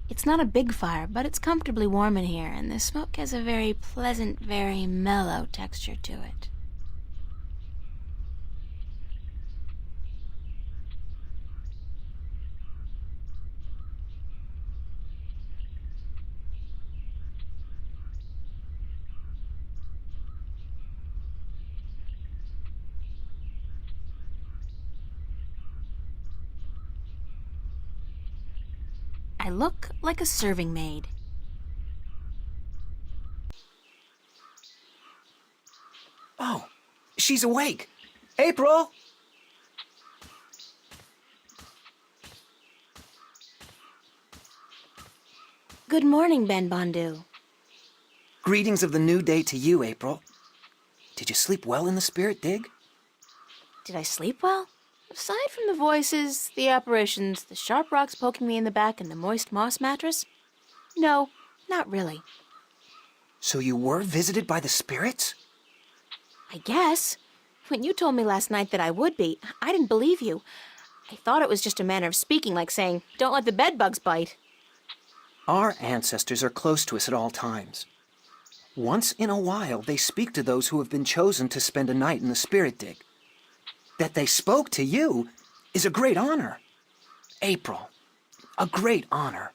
It's not a big fire, but it's comfortably warm in here, and the smoke has a very pleasant, very mellow texture to it. I look like a serving maid. Oh, she's awake. April! Good morning, Ben Bondu. Greetings of the new day to you, April. Did you sleep well in the spirit dig? Did I sleep well? Aside from the voices, the apparitions, the sharp rocks poking me in the back, and the moist moss mattress? No, not really. So you were visited by the spirits? I guess. When you told me last night that I would be, I didn't believe you. I thought it was just a manner of speaking, like saying, "Don't let the bedbugs bite." Our ancestors are close to us at all times. Once in a while, they speak to those who have been chosen to spend a night in the spirit dig. That they spoke to you is a great honor. April, a great honor.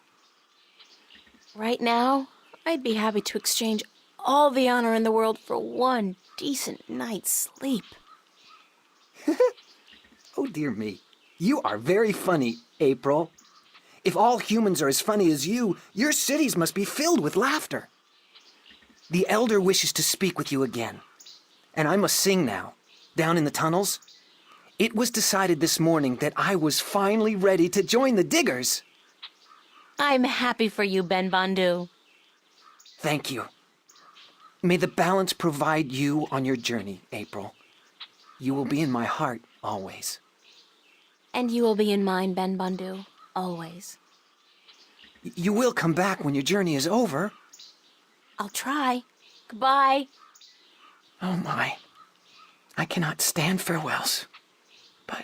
Right now, I'd be happy to exchange all the honor in the world for one decent night's sleep. Oh, dear me. You are very funny, April. If all humans are as funny as you, your cities must be filled with laughter. The Elder wishes to speak with you again. And I must sing now, down in the tunnels. It was decided this morning that I was finally ready to join the diggers. I'm happy for you, Ben Bondu. Thank you. May the balance provide you on your journey, April. You will be in my heart always. And you will be in mine, Ben Bondu, always. You will come back when your journey is over. I'll try. Goodbye. Oh my. I cannot stand farewells. But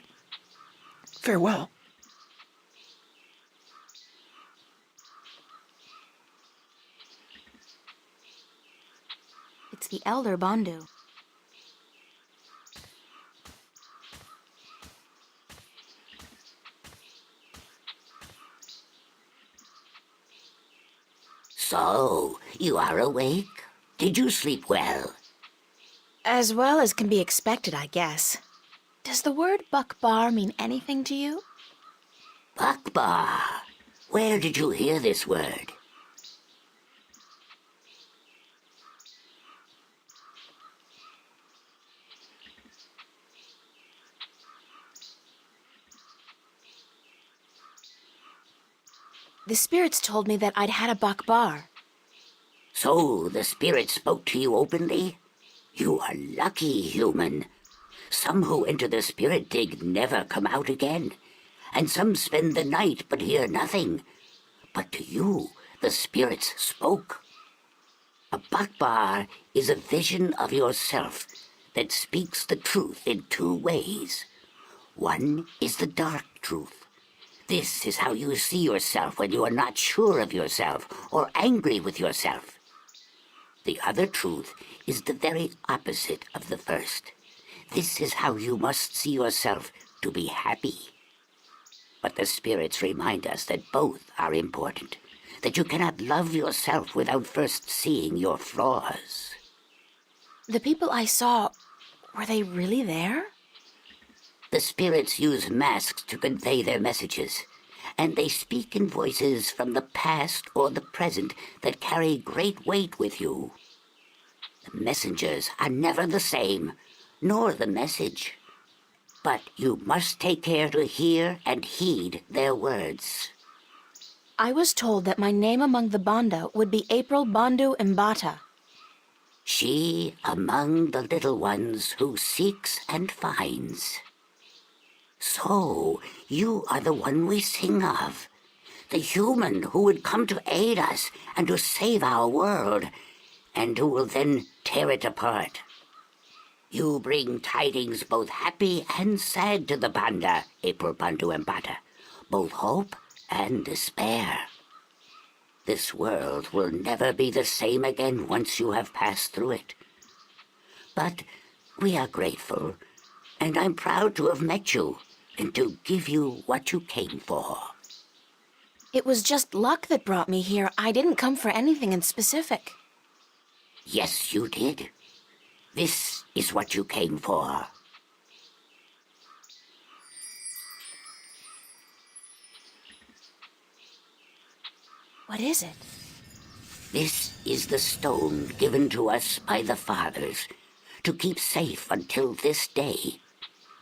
farewell. It's the Elder Bondu. So, you are awake? Did you sleep well? As well as can be expected, I guess. Does the word Buckbar mean anything to you? Buckbar. Where did you hear this word? The spirits told me that I'd had a Buckbar. So, the spirit spoke to you openly? You are lucky, human. Some who enter the spirit dig never come out again, and some spend the night but hear nothing. But to you, the spirits spoke. A Buckbar is a vision of yourself that speaks the truth in two ways. One is the dark truth. This is how you see yourself when you are not sure of yourself or angry with yourself. The other truth is the very opposite of the first. This is how you must see yourself to be happy. But the spirits remind us that both are important, that you cannot love yourself without first seeing your flaws. The people I saw, were they really there? The spirits use masks to convey their messages, and they speak in voices from the past or the present that carry great weight with you. The messengers are never the same, nor the message. But you must take care to hear and heed their words. I was told that my name among the Banda would be April Bondu Mbata. She among the little ones who seeks and finds. So, you are the one we sing of, the human who would come to aid us and to save our world, and who will then tear it apart. You bring tidings both happy and sad to the Banda, April Bondu Mbata, both hope and despair. This world will never be the same again once you have passed through it. But we are grateful, and I'm proud to have met you and to give you what you came for. It was just luck that brought me here. I didn't come for anything in specific. Yes, you did. This is what you came for. What is it? This is the stone given to us by the fathers to keep safe until this day.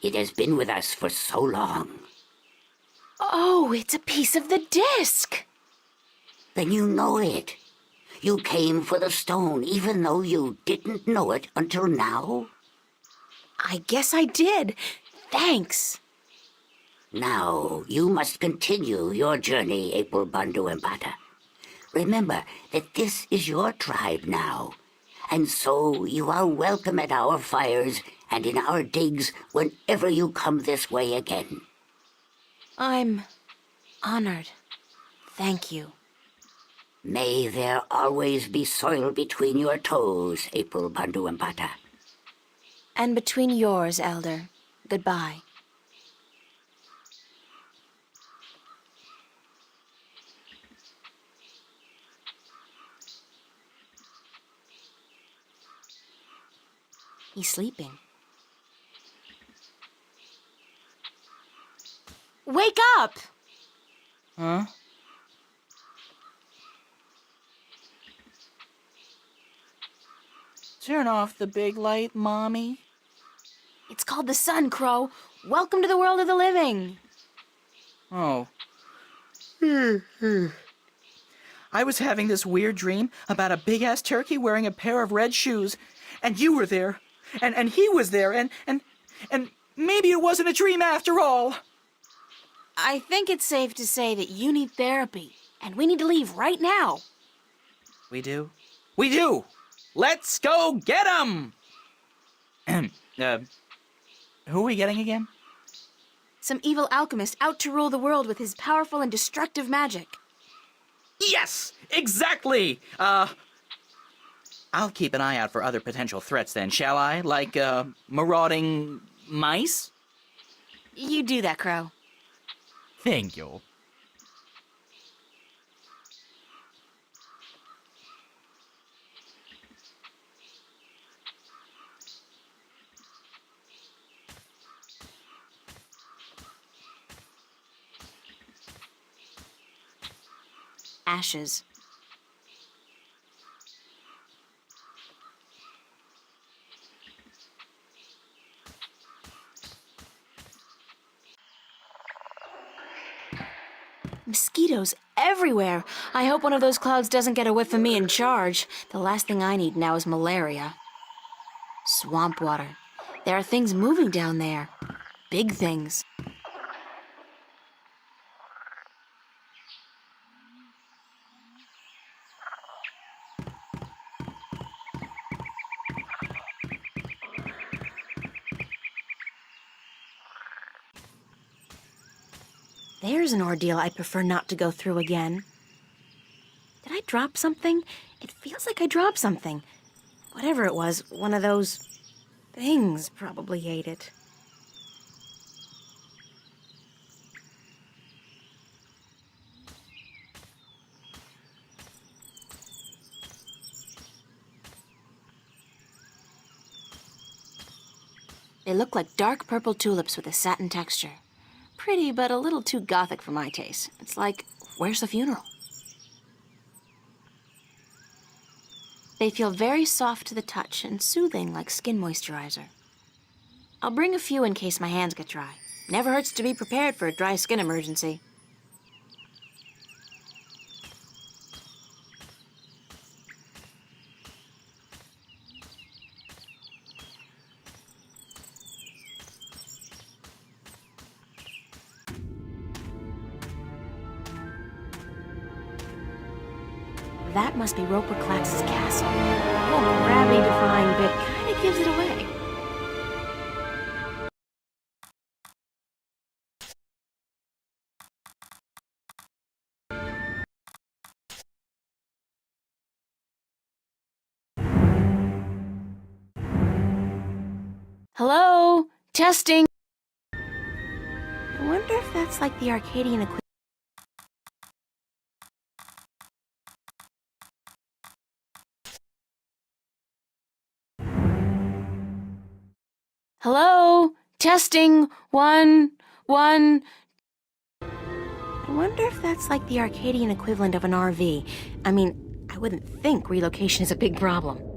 It has been with us for so long. Oh, it's a piece of the disc! Then you know it. You came for the stone even though you didn't know it until now? I guess I did. Thanks. Now, you must continue your journey, April Bandu Empata. Remember that this is your tribe now, and so you are welcome at our fires and in our digs whenever you come this way again. I'm honored. Thank you. May there always be soil between your toes, April Bandu Empata. And between yours, Elder. Goodbye. He's sleeping. Wake up! Huh? Turn off the big light, Mommy. It's called the sun, Crow. Welcome to the world of the living. Oh. I was having this weird dream about a big-ass turkey wearing a pair of red shoes, and you were there, and he was there, and maybe it wasn't a dream after all. I think it's safe to say that you need therapy, and we need to leave right now. We do? We do! Let's go get 'em! Who are we getting again? Some evil alchemist out to rule the world with his powerful and destructive magic. Yes! Exactly! I'll keep an eye out for other potential threats then, shall I? Like, marauding mice? You do that, Crow. Thank you. Ashes. Mosquitoes everywhere. I hope one of those clouds doesn't get a whiff of me in charge. The last thing I need now is malaria. Swamp water. There are things moving down there. Big things. There's an ordeal I prefer not to go through again. Did I drop something? It feels like I dropped something. Whatever it was, one of those things probably ate it. They look like dark purple tulips with a satin texture. Pretty, but a little too gothic for my taste. It's like, where's the funeral? They feel very soft to the touch and soothing like skin moisturizer. I'll bring a few in case my hands get dry. Never hurts to be prepared for a dry skin emergency. That must be Roper Clax's castle. Oh, gravity-defying bit kinda gives it away. Hello? Testing. I wonder if that's like the Arcadian equivalent. Hello? Testing. 1, 1. I wonder if that's like the Arcadian equivalent of an RV. I mean, I wouldn't think relocation is a big problem.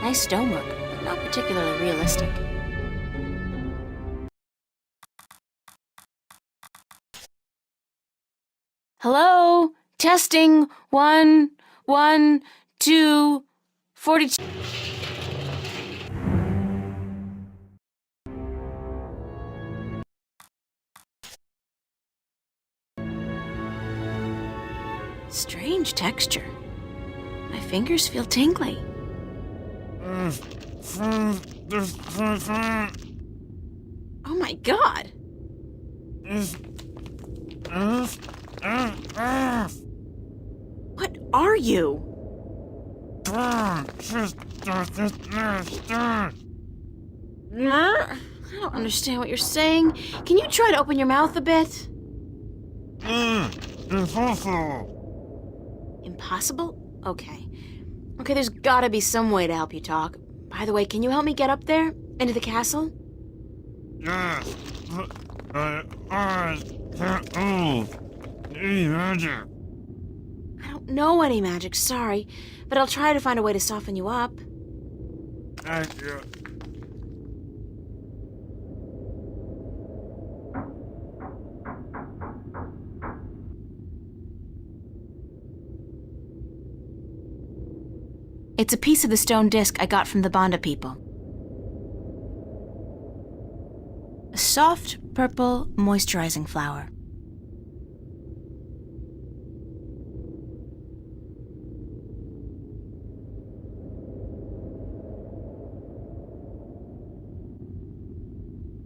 Nice stonework, but not particularly realistic. Hello? Testing. 1, 1, 2, 42. Strange texture. My fingers feel tingly. Oh my god! What are you? I don't understand what you're saying. Can you try to open your mouth a bit? Impossible? Okay. Okay, there's gotta be some way to help you talk. By the way, can you help me get up there? Into the castle? Yes, but I can't move. Any magic? I don't know any magic, sorry. But I'll try to find a way to soften you up. Thank you. It's a piece of the stone disc I got from the Banda people. A soft, purple, moisturizing flower.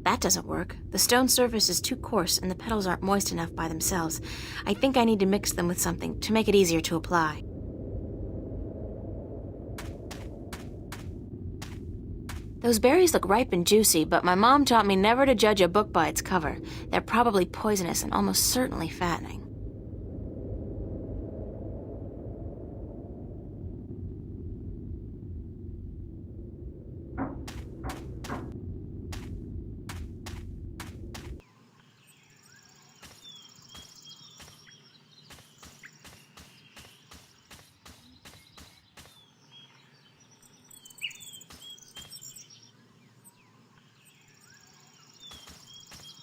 That doesn't work. The stone surface is too coarse and the petals aren't moist enough by themselves. I think I need to mix them with something to make it easier to apply. Those berries look ripe and juicy, but my mom taught me never to judge a book by its cover. They're probably poisonous and almost certainly fattening.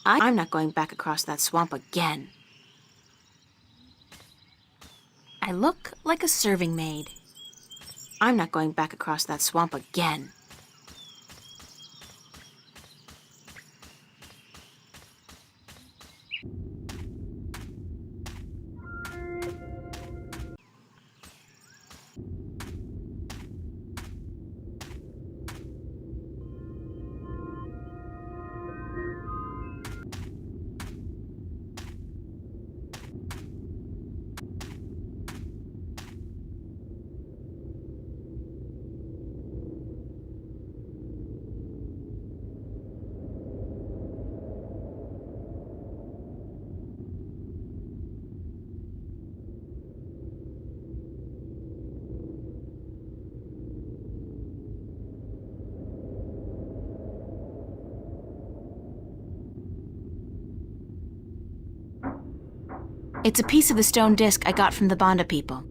I'm not going back across that swamp again. I look like a serving maid. I'm not going back across that swamp again. It's a piece of the stone disc I got from the Banda people.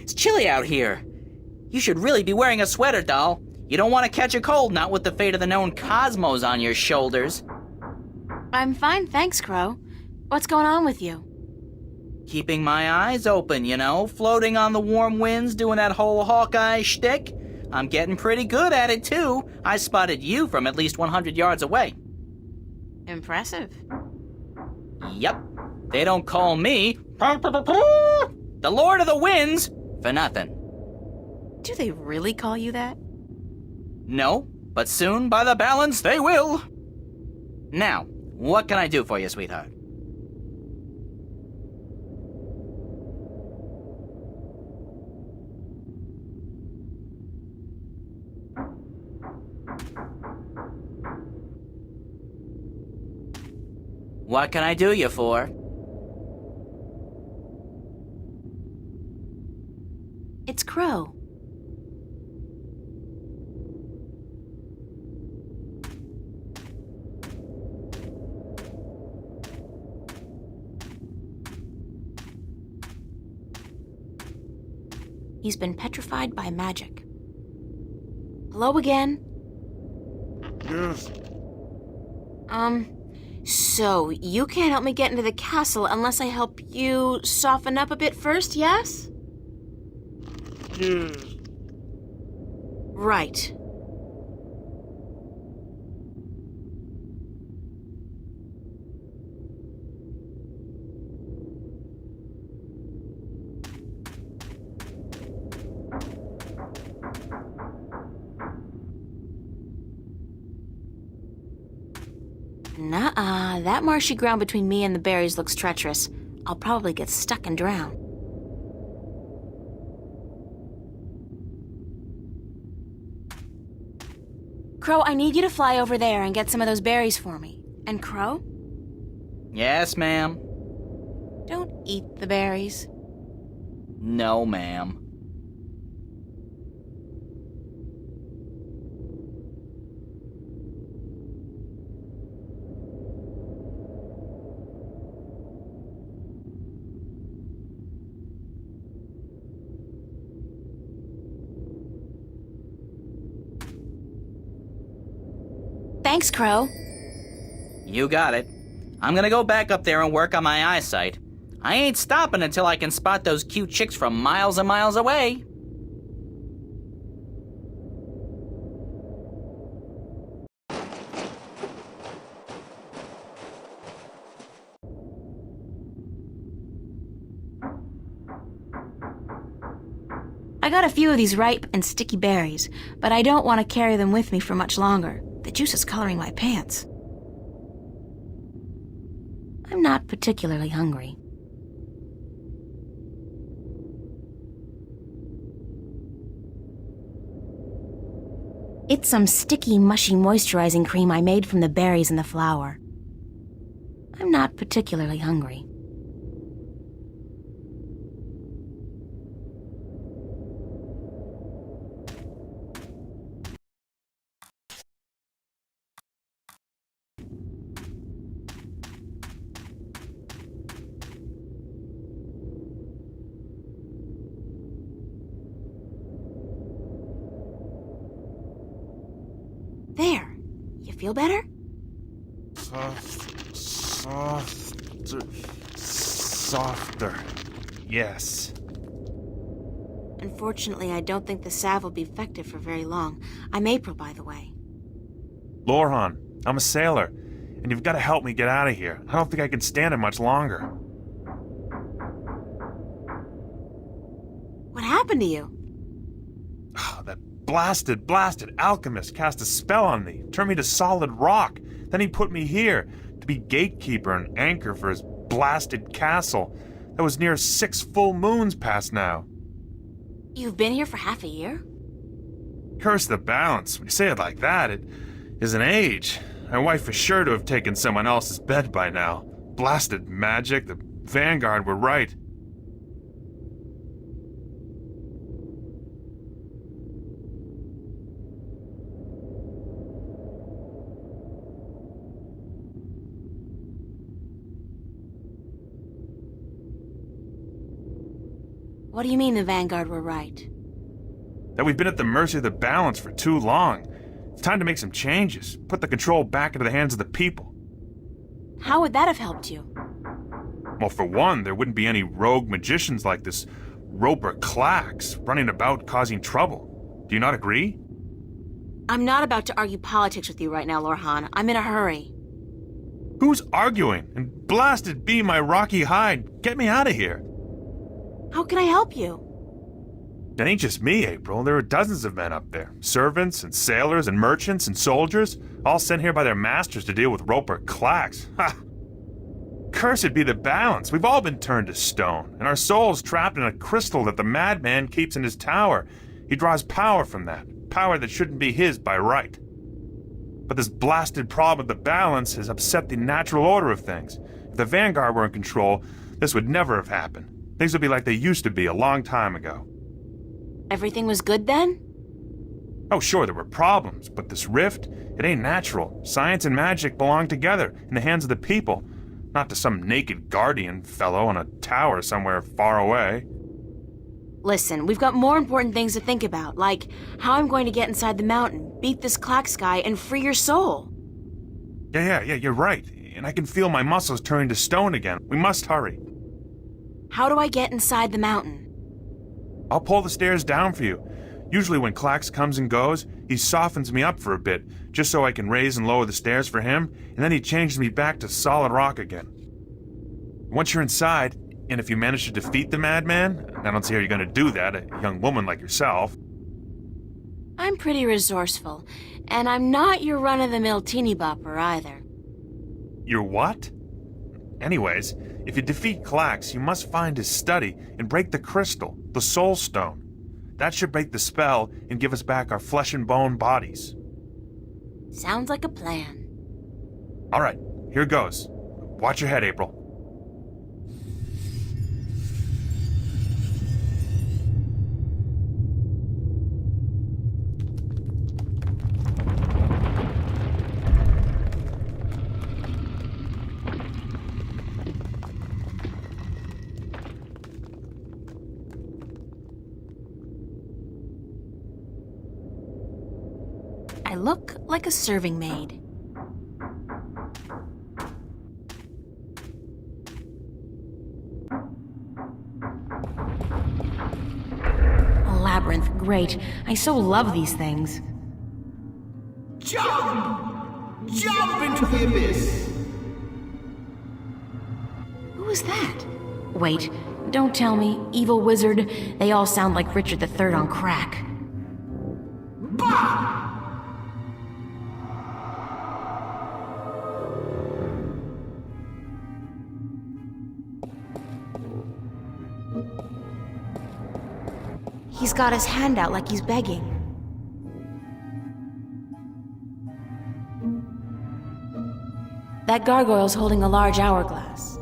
It's chilly out here. You should really be wearing a sweater, doll. You don't want to catch a cold, not with the fate of the known cosmos on your shoulders. I'm fine, thanks, Crow. What's going on with you? Keeping my eyes open, you know, floating on the warm winds, doing that whole Hawkeye shtick. I'm getting pretty good at it, too. I spotted you from at least 100 yards away. Impressive. Yep. They don't call me the Lord of the Winds for nothing. Do they really call you that? No, but soon, by the balance, they will. Now, what can I do for you, sweetheart? What can I do you for? It's Crow. He's been petrified by magic. Hello again? Yes. So you can't help me get into the castle unless I help you soften up a bit first, yes? Yes. Right. Nuh-uh, that marshy ground between me and the berries looks treacherous. I'll probably get stuck and drown. Crow, I need you to fly over there and get some of those berries for me. And Crow, Yes, ma'am. don't eat the berries. No, ma'am. Thanks, Crow. You got it. I'm gonna go back up there and work on my eyesight. I ain't stopping until I can spot those cute chicks from miles and miles away. I got a few of these ripe and sticky berries, but I don't want to carry them with me for much longer. The juice is coloring my pants. I'm not particularly hungry. It's some sticky, mushy moisturizing cream I made from the berries and the flour. I'm not particularly hungry. There. You feel better? Softer. Yes. Unfortunately, I don't think the salve will be effective for very long. I'm April, by the way. Lorhan, I'm a sailor, and you've got to help me get out of here. I don't think I can stand it much longer. What happened to you? That blasted alchemist cast a spell on me, turned me to solid rock. Then he put me here to be gatekeeper and anchor for his blasted castle. That was near 6 full moons past now. You've been here for half a year? Curse the balance. When you say it like that, it is an age. My wife is sure to have taken someone else's bed by now. Blasted magic. The Vanguard were right. What do you mean the Vanguard were right? That we've been at the mercy of the balance for too long. It's time to make some changes. Put the control back into the hands of the people. How would that have helped you? Well, for one, there wouldn't be any rogue magicians like this Roper Clax running about causing trouble. Do you not agree? I'm not about to argue politics with you right now, Lorhan. I'm in a hurry. Who's arguing? And blasted be my rocky hide. Get me out of here. How can I help you? It ain't just me, April. There are dozens of men up there. Servants and sailors and merchants and soldiers, all sent here by their masters to deal with Roper Clax. Ha! Cursed be the balance. We've all been turned to stone, and our souls trapped in a crystal that the madman keeps in his tower. He draws power from that, power that shouldn't be his by right. But this blasted problem of the balance has upset the natural order of things. If the Vanguard were in control, this would never have happened. Things would be like they used to be a long time ago. Everything was good then? Oh, sure, there were problems, but this rift, it ain't natural. Science and magic belong together, in the hands of the people, not to some naked guardian fellow on a tower somewhere far away. Listen, we've got more important things to think about, like how I'm going to get inside the mountain, beat this Clax guy, and free your soul. Yeah, you're right. And I can feel my muscles turning to stone again. We must hurry. How do I get inside the mountain? I'll pull the stairs down for you. Usually when Clax comes and goes, he softens me up for a bit, just so I can raise and lower the stairs for him, and then he changes me back to solid rock again. Once you're inside, and if you manage to defeat the madman, I don't see how you're going to do that, a young woman like yourself. I'm pretty resourceful, and I'm not your run-of-the-mill teeny bopper either. You're what? Anyways, if you defeat Clax, you must find his study and break the crystal, the soul stone. That should break the spell and give us back our flesh and bone bodies. Sounds like a plan. All right, here goes. Watch your head, April. I look like a serving maid. A labyrinth, great. I so love these things. Jump! Jump into the abyss! Who was that? Wait, don't tell me. Evil wizard. They all sound like Richard III on crack. Bah! He's got his hand out like he's begging. That gargoyle's holding a large hourglass.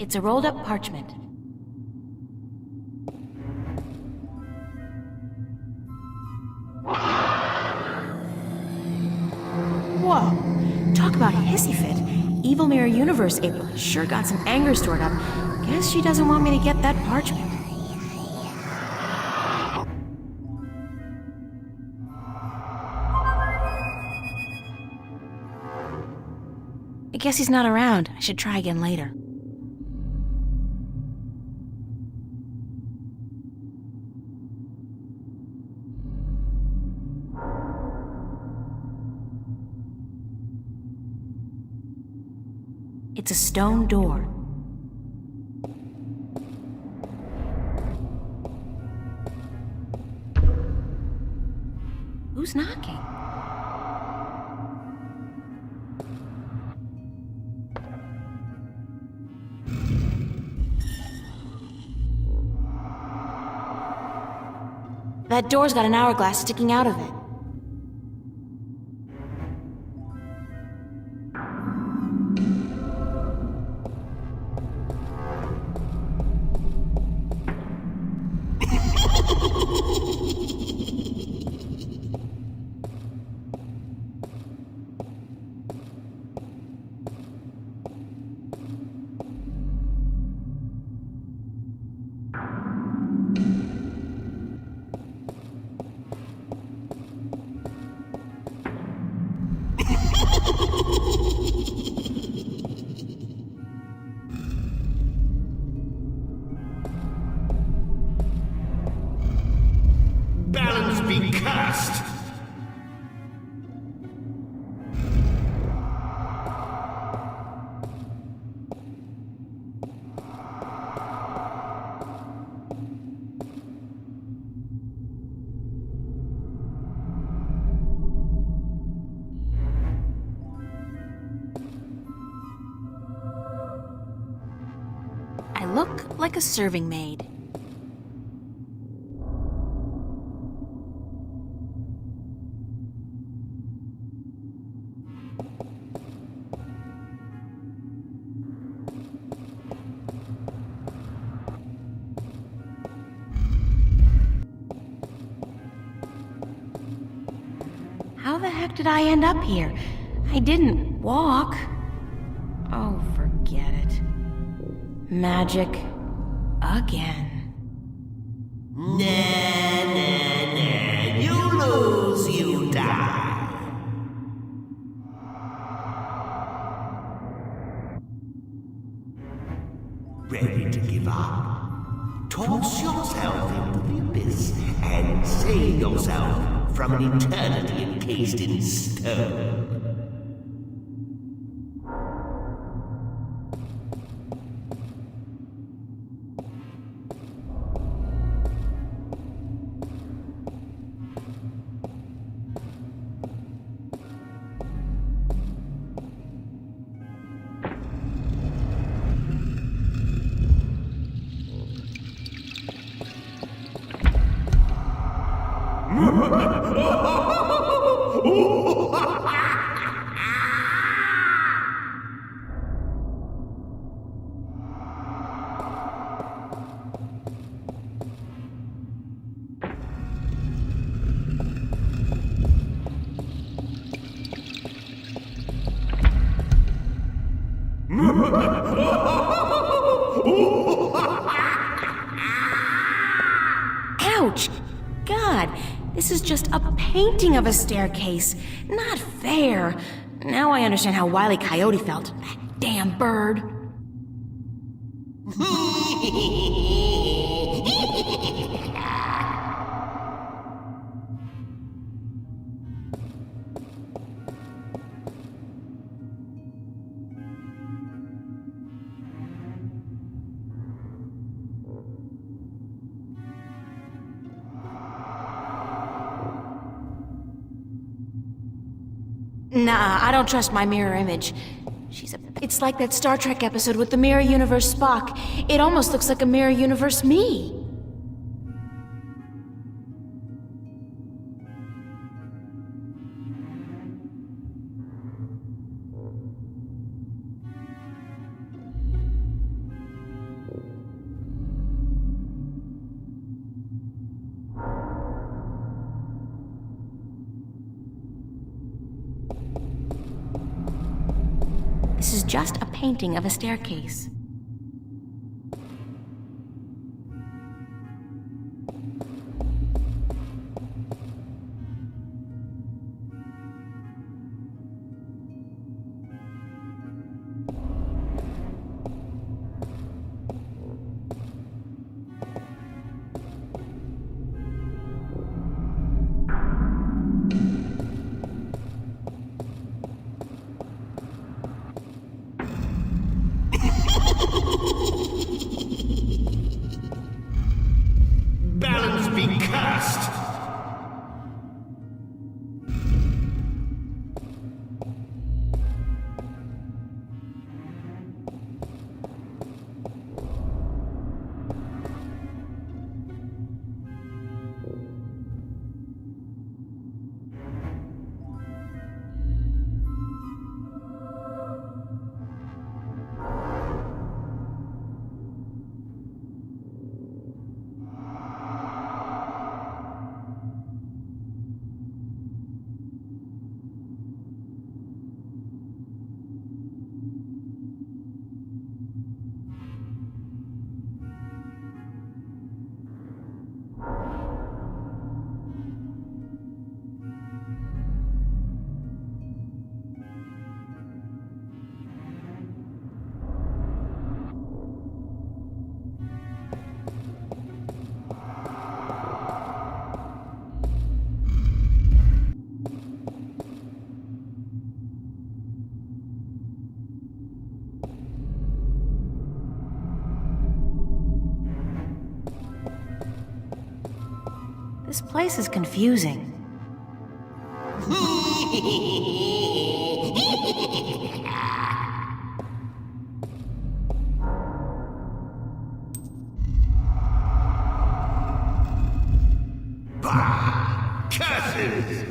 It's a rolled up parchment. Whoa, talk about a hissy fit. Evil Mirror Universe April sure got some anger stored up. Guess she doesn't want me to get that parchment. guess he's not around. I should try again later. It's a stone door. Who's knocking? That door's got an hourglass sticking out of it. Balance be cast! I look like a serving maid. How the heck did I end up here? I didn't walk. Oh, forget it. Magic. Again. Nah, you lose, you die. Ready to give up? Toss yourself into the abyss and save yourself from an eternity encased in stone. Ouch! God, this is just a painting of a staircase. Not fair. Now I understand how Wile E. Coyote felt. That damn bird. Nah, I don't trust my mirror image. It's like that Star Trek episode with the Mirror Universe Spock. It almost looks like a Mirror Universe me. This is just a painting of a staircase. be cursed! This place is confusing. Bah! Curses!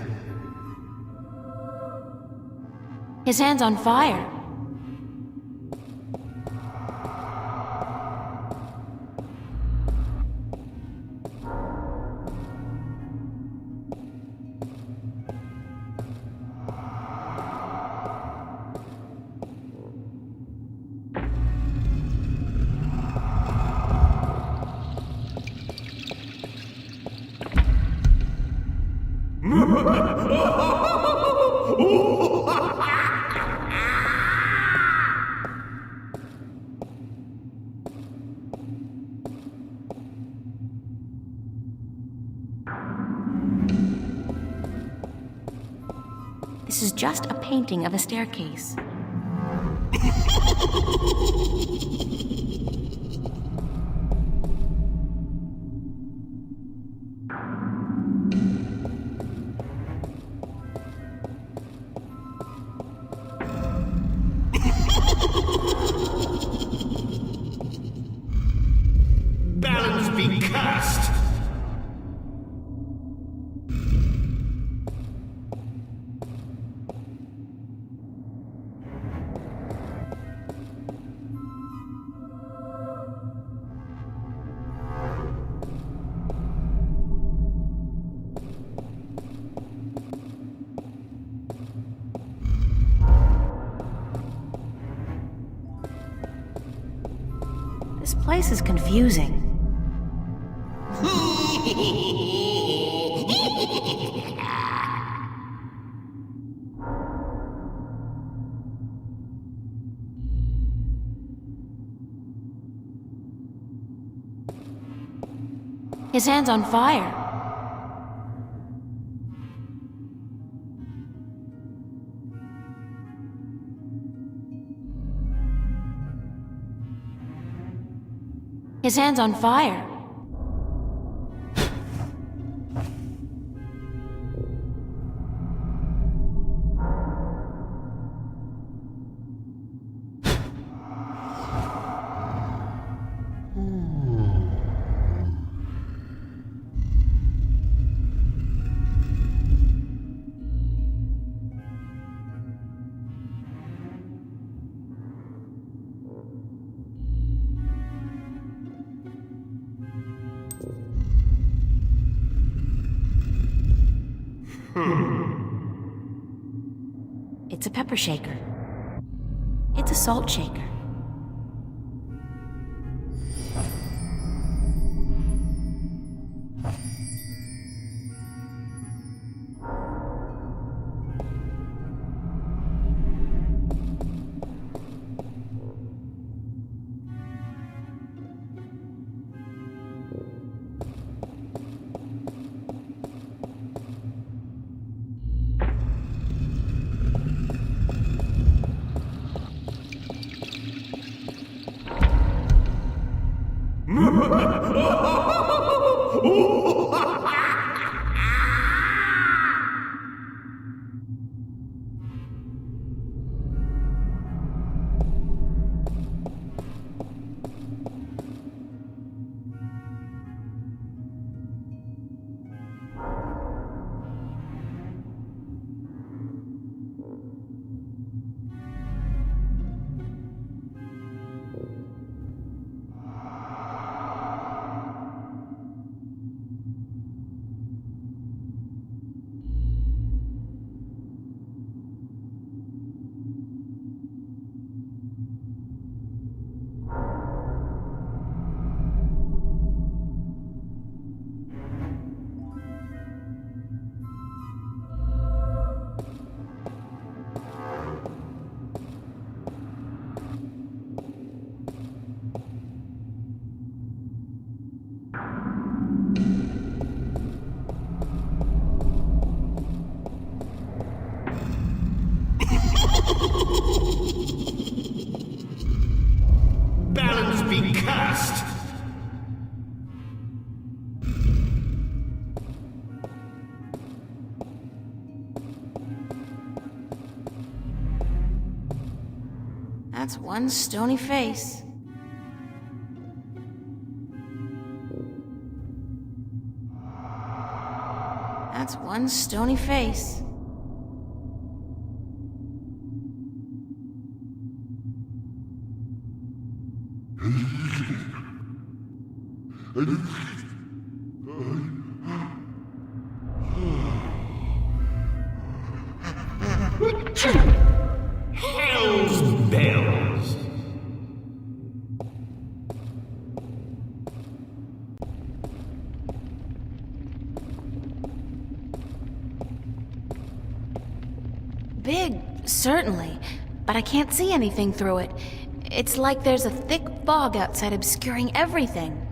His hand's on fire. This is just a painting of a staircase. Balance be cursed! This place is confusing. His hand's on fire. His hand's on fire. It's a pepper shaker. It's a salt shaker. That's one stony face. That's one stony face. Hell's bells! Big, certainly, but I can't see anything through it. It's like there's a thick fog outside obscuring everything.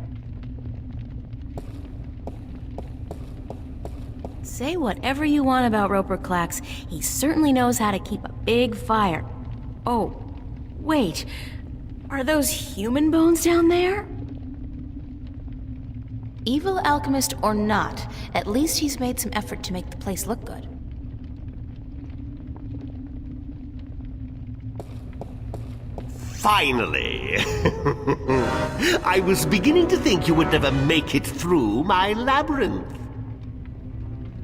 Say whatever you want about Roper Clax, he certainly knows how to keep a big fire. Oh, wait. Are those human bones down there? Evil alchemist or not, at least he's made some effort to make the place look good. Finally! I was beginning to think you would never make it through my labyrinth.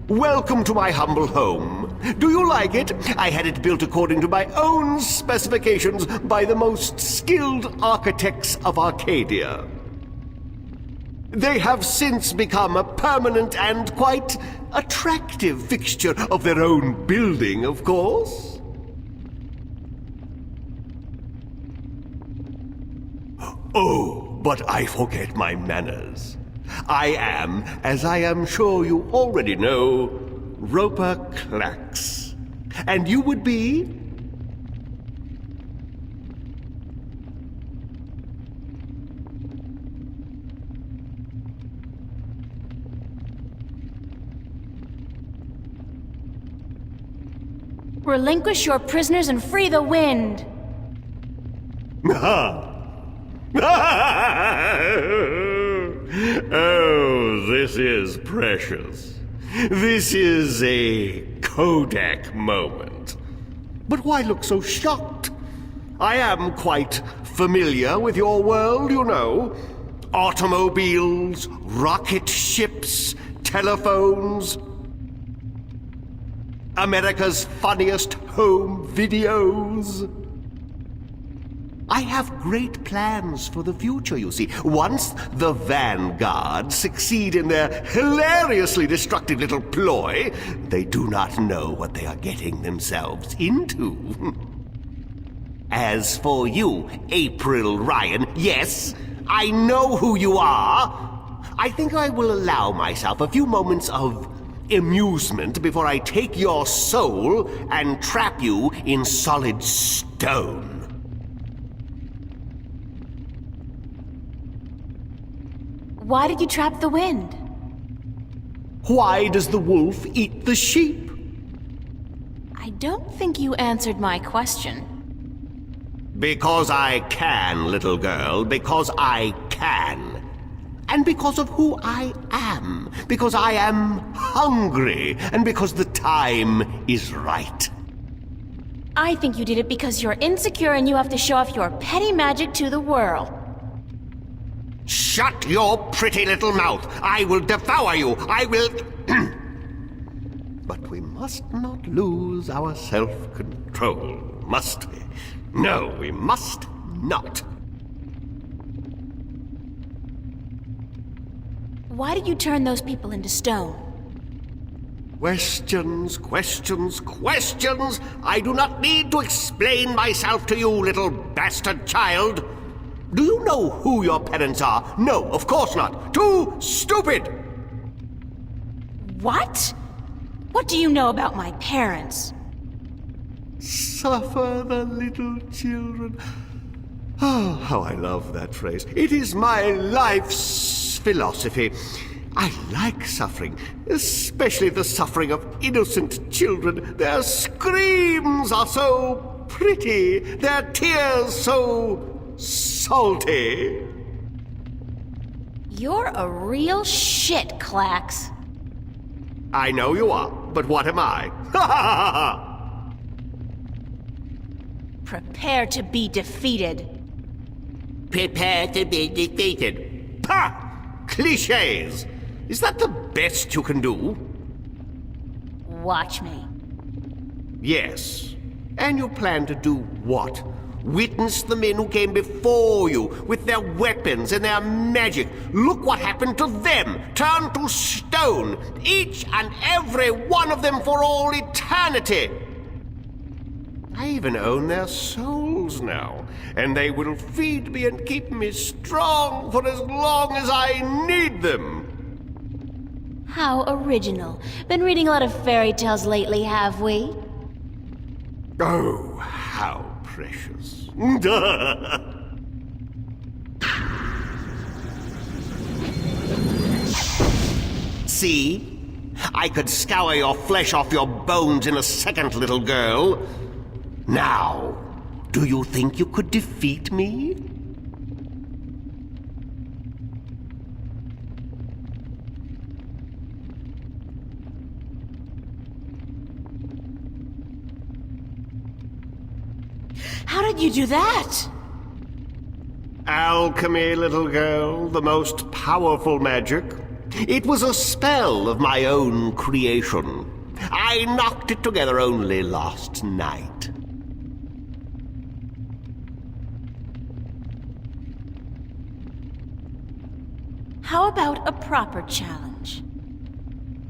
Welcome to my humble home. Do you like it? I had it built according to my own specifications by the most skilled architects of Arcadia. They have since become a permanent and quite attractive fixture of their own building, of course. Oh, but I forget my manners. I am, as I am sure you already know, Roper Clax. And you would be? Relinquish your prisoners and free the wind! Oh, this is precious. This is a Kodak moment. But why look so shocked? I am quite familiar with your world, you know. Automobiles, rocket ships, telephones, America's funniest home videos. I have great plans for the future, you see. Once the Vanguard succeed in their hilariously destructive little ploy, they do not know what they are getting themselves into. As for you, April Ryan, yes, I know who you are. I think I will allow myself a few moments of amusement before I take your soul and trap you in solid stone. Why did you trap the wind? Why does the wolf eat the sheep? I don't think you answered my question. Because I can, little girl, because I can. And because of who I am. Because I am hungry. And because the time is right. I think you did it because you're insecure and you have to show off your petty magic to the world. Shut your pretty little mouth! I will devour you! I will... But we must not lose our self-control, must we? No, we must not. Why did you turn those people into stone? Questions, questions, questions! I do not need to explain myself to you, little bastard child! Do you know who your parents are? No, of course not. Too stupid! What? What do you know about my parents? Suffer the little children. Oh, how I love that phrase. It is my life's philosophy. I like suffering, especially the suffering of innocent children. Their screams are so pretty, their tears so salty. You're a real shit, Clax. I know you are, but what am I? Ha ha ha ha! Prepare to be defeated. Prepare to be defeated. Pah! Clichés! Is that the best you can do? Watch me. Yes. And you plan to do what? Witness the men who came before you with their weapons and their magic. Look what happened to them. Turned to stone. Each and every one of them for all eternity. I even own their souls now. And they will feed me and keep me strong for as long as I need them. How original. Been reading a lot of fairy tales lately, have we? Oh, how precious. See? I could scour your flesh off your bones in a second, little girl. Now, do you think you could defeat me? How did you do that? Alchemy, little girl, the most powerful magic. It was a spell of my own creation. I knocked it together only last night. How about a proper challenge?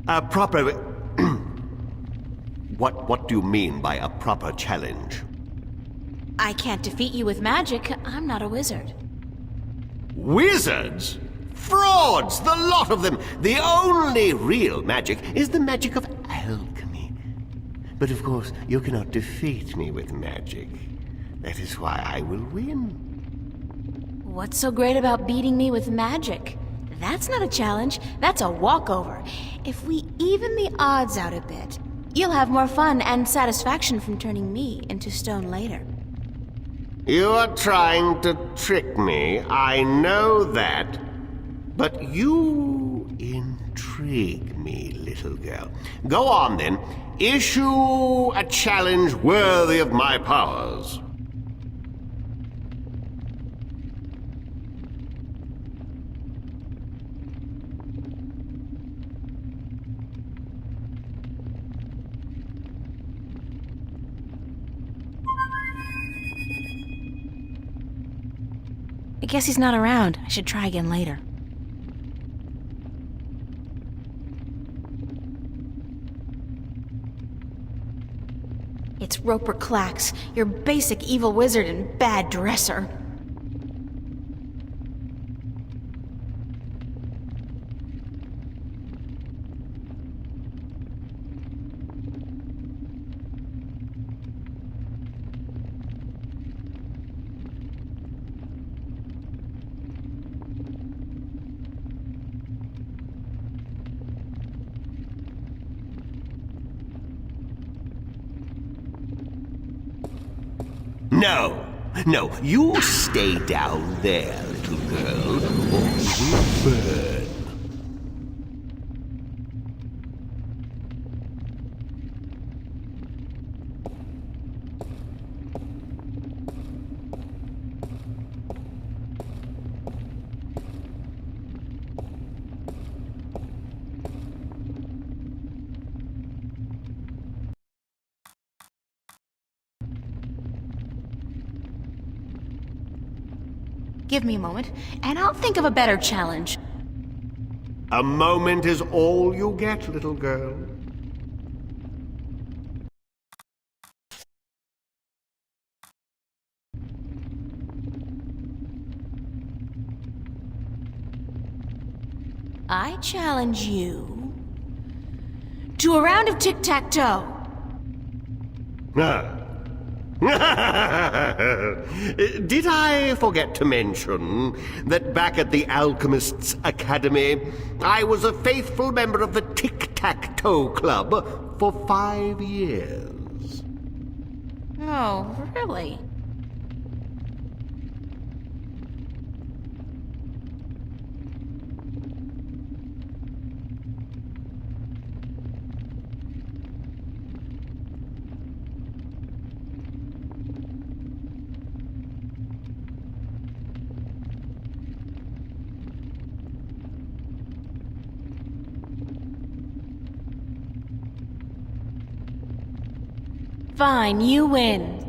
A proper... What do you mean by a proper challenge? I can't defeat you with magic. I'm not a wizard. Wizards? Frauds, the lot of them. The only real magic is the magic of alchemy. But of course, you cannot defeat me with magic. That is why I will win. What's so great about beating me with magic? That's not a challenge. That's a walkover. If we even the odds out a bit, you'll have more fun and satisfaction from turning me into stone later. You are trying to trick me, I know that. But you intrigue me, little girl. Go on, then. Issue a challenge worthy of my powers. I guess he's not around. I should try again later. It's Roper Clax, your basic evil wizard and bad dresser. No, you stay down there, little girl, or you will burn. Give me a moment, and I'll think of a better challenge. A moment is all you get, little girl. I challenge you to a round of tic-tac-toe. Did I forget to mention that back at the Alchemists' Academy, I was a faithful member of the Tic-Tac-Toe Club for 5 years? Oh, really? Fine, you win.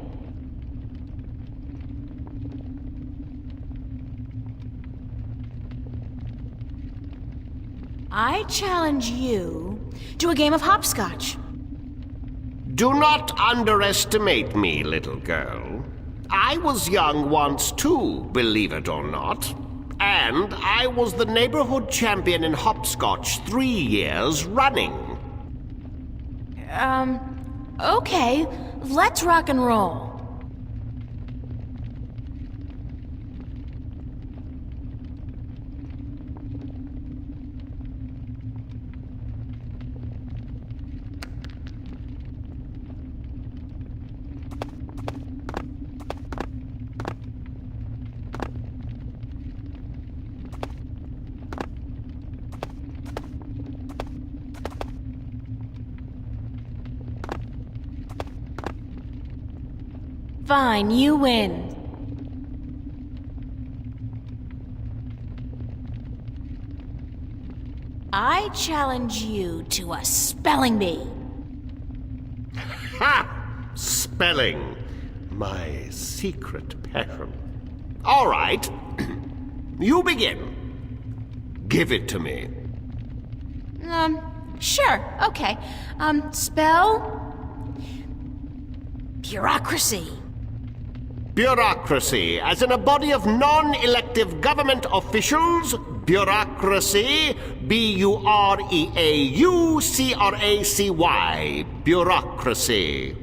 I challenge you to a game of hopscotch. Do not underestimate me, little girl. I was young once too, believe it or not. And I was the neighborhood champion in hopscotch 3 years running. Okay, let's rock and roll. Fine, you win. I challenge you to a spelling bee. Ha! Spelling. My secret passion. All right. You begin. Give it to me. Sure, okay. Spell... bureaucracy. Bureaucracy, as in a body of non-elective government officials. Bureaucracy. B-U-R-E-A-U-C-R-A-C-Y. Bureaucracy.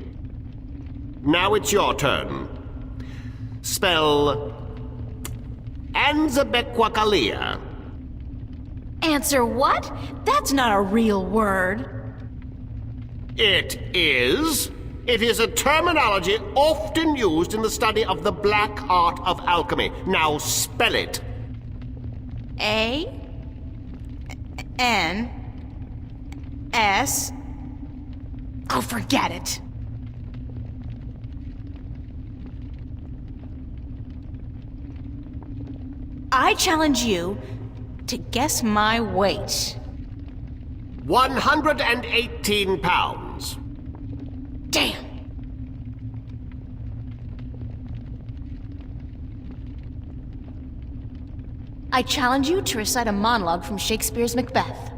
Now it's your turn. Spell... Anzabequakalia. Answer what? That's not a real word. It is. It is a terminology often used in the study of the black art of alchemy. Now spell it. A-N-S... Oh, forget it. I challenge you to guess my weight. 118 pounds. Damn. I challenge you to recite a monologue from Shakespeare's Macbeth.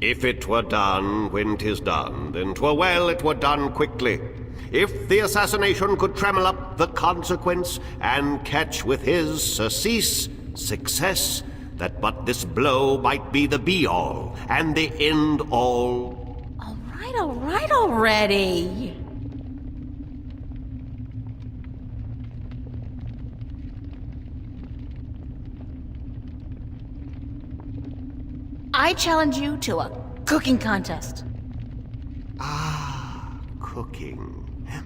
If it were done when 'tis done, then 'twere well it were done quickly. If the assassination could trammel up the consequence, and catch with his surcease success, that but this blow might be the be-all, and the end-all. All right already. I challenge you to a cooking contest. Ah, cooking.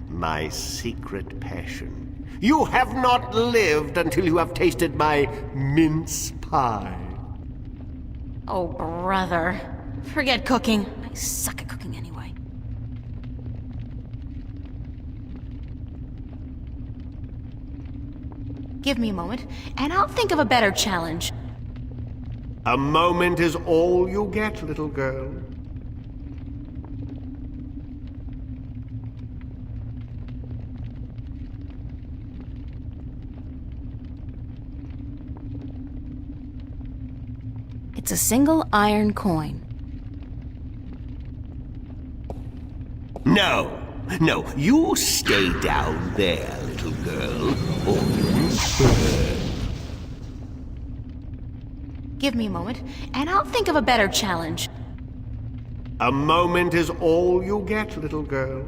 My secret passion. You have not lived until you have tasted my mince pie. Oh, brother. Forget cooking. I suck at cooking anyway. Give me a moment, and I'll think of a better challenge. A moment is all you get, little girl. It's a single iron coin. No, you stay down there, little girl, or you'll burn. Give me a moment, and I'll think of a better challenge. A moment is all you get, little girl.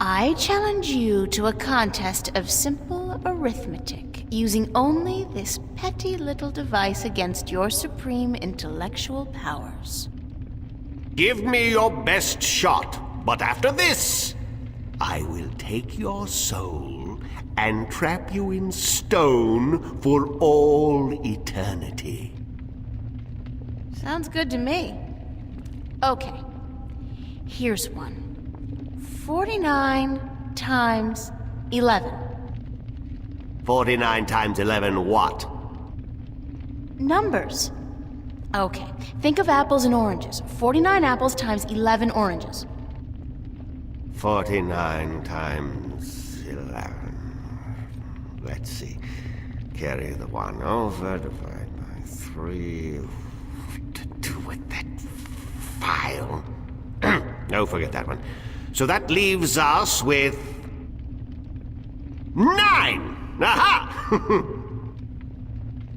I challenge you to a contest of simple arithmetic, using only this petty little device against your supreme intellectual powers. Give me your best shot, but after this, I will take your soul and trap you in stone for all eternity. Sounds good to me. Okay, here's one. 49 times 11. 49 times 11 what? Numbers. Okay, think of apples and oranges. 49 apples times 11 oranges. 49 times 11. Let's see. Carry the 1 over, divide by 3. What to do with that file? No, forget that one. So that leaves us with 9! Aha!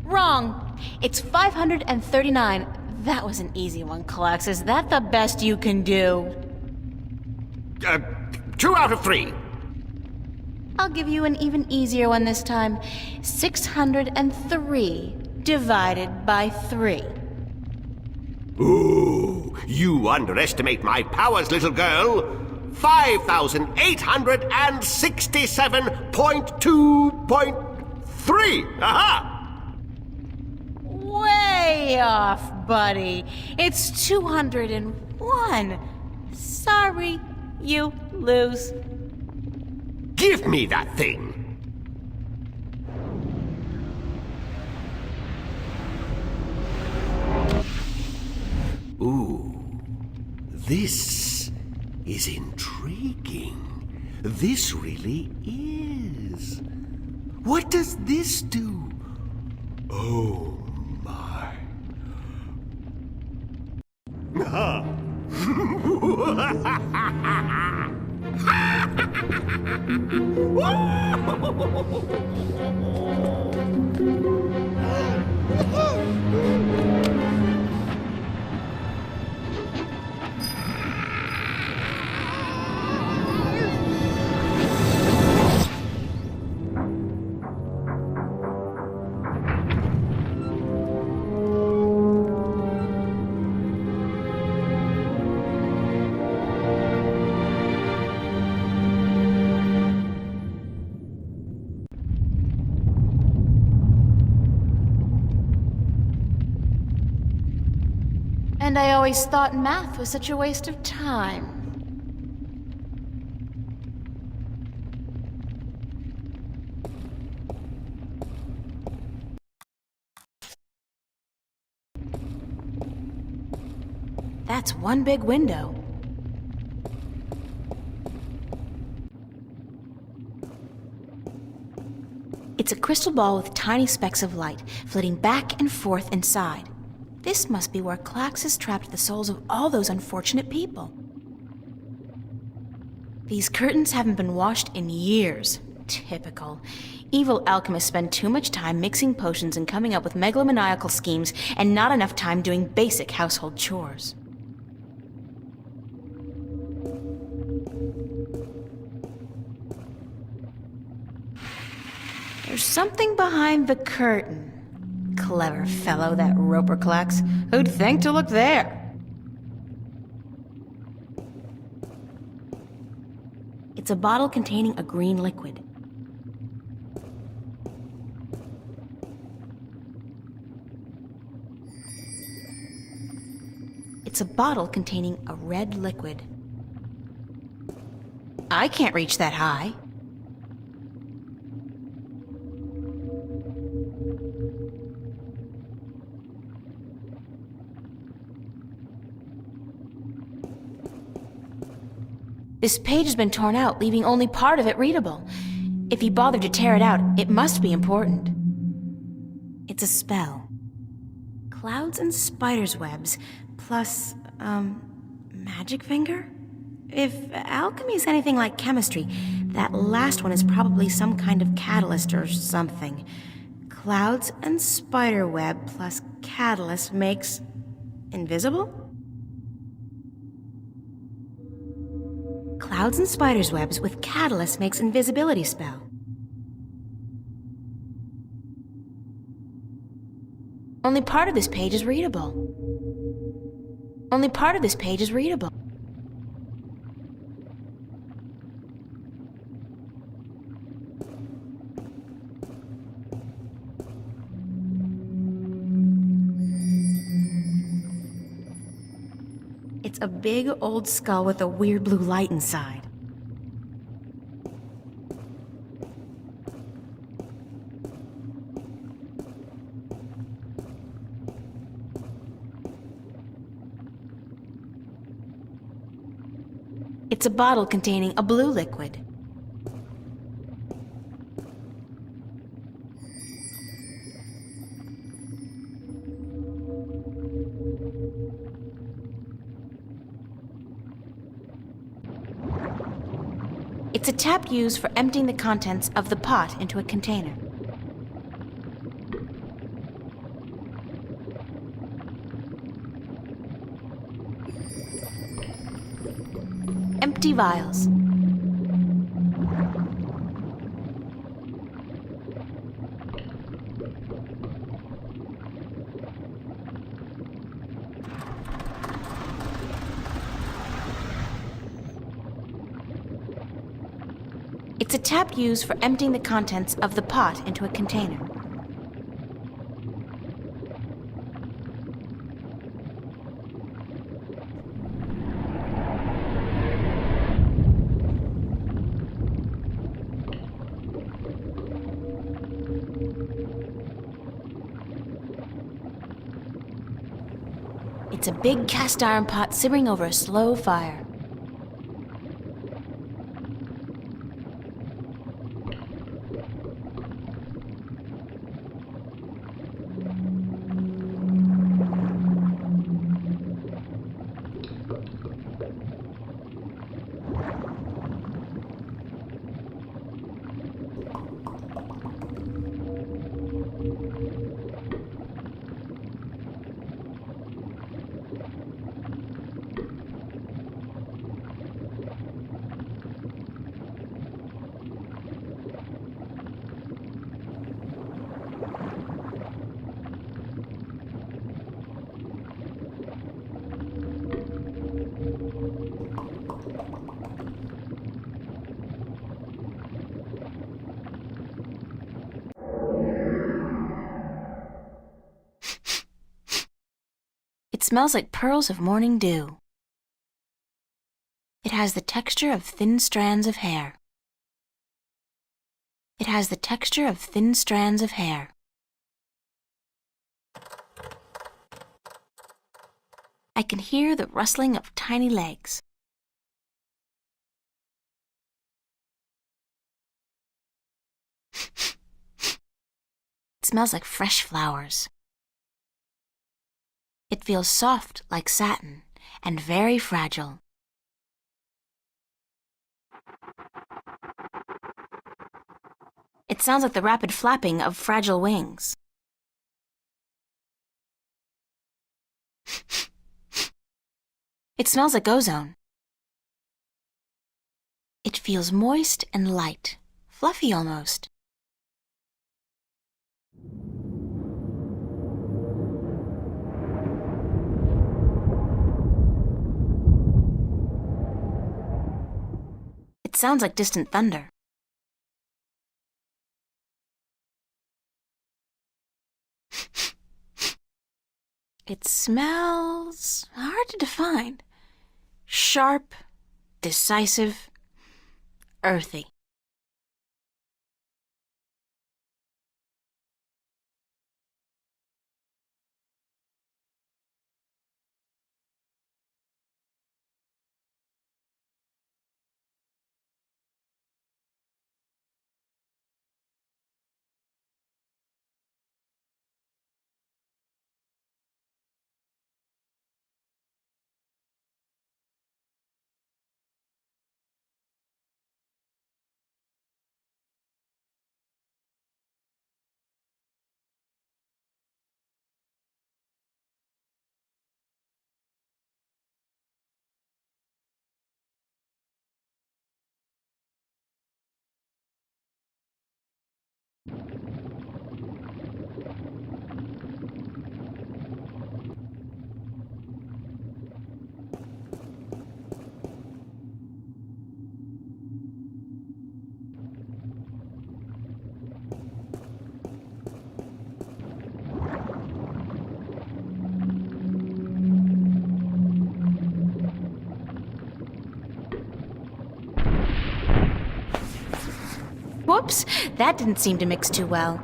Wrong. It's 539. That was an easy one, Klax. Is that the best you can do? 2 out of 3. I'll give you an even easier one this time. 603 divided by 3. Ooh, you underestimate my powers, little girl. 5,867.2.3. Aha! Way off, buddy. It's 201. Sorry, you lose. Give me that thing. Ooh, this is intriguing. This really is. What does this do? Oh my. And I always thought math was such a waste of time. That's one big window. It's a crystal ball with tiny specks of light, flitting back and forth inside. This must be where Klax has trapped the souls of all those unfortunate people. These curtains haven't been washed in years. Typical. Evil alchemists spend too much time mixing potions and coming up with megalomaniacal schemes, and not enough time doing basic household chores. There's something behind the curtain. Clever fellow, that Roper Klax. Who'd think to look there? It's a bottle containing a green liquid. It's a bottle containing a red liquid. I can't reach that high. This page has been torn out, leaving only part of it readable. If he bothered to tear it out, it must be important. It's a spell. Clouds and spiders' webs, plus, magic finger? If alchemy is anything like chemistry, that last one is probably some kind of catalyst or something. Clouds and spider web plus catalyst makes... invisible? Clouds and spiders' webs with catalyst makes invisibility spell. Only part of this page is readable. Only part of this page is readable. It's a big old skull with a weird blue light inside. It's a bottle containing a blue liquid. It's a tap used for emptying the contents of the pot into a container. Empty vials. It's a tap used for emptying the contents of the pot into a container. It's a big cast iron pot simmering over a slow fire. It smells like pearls of morning dew. It has the texture of thin strands of hair. It has the texture of thin strands of hair. I can hear the rustling of tiny legs. It smells like fresh flowers. It feels soft like satin and very fragile. It sounds like the rapid flapping of fragile wings. It smells like ozone. It feels moist and light, fluffy almost. It sounds like distant thunder. It smells hard to define. Sharp, decisive, earthy. Whoops, that didn't seem to mix too well.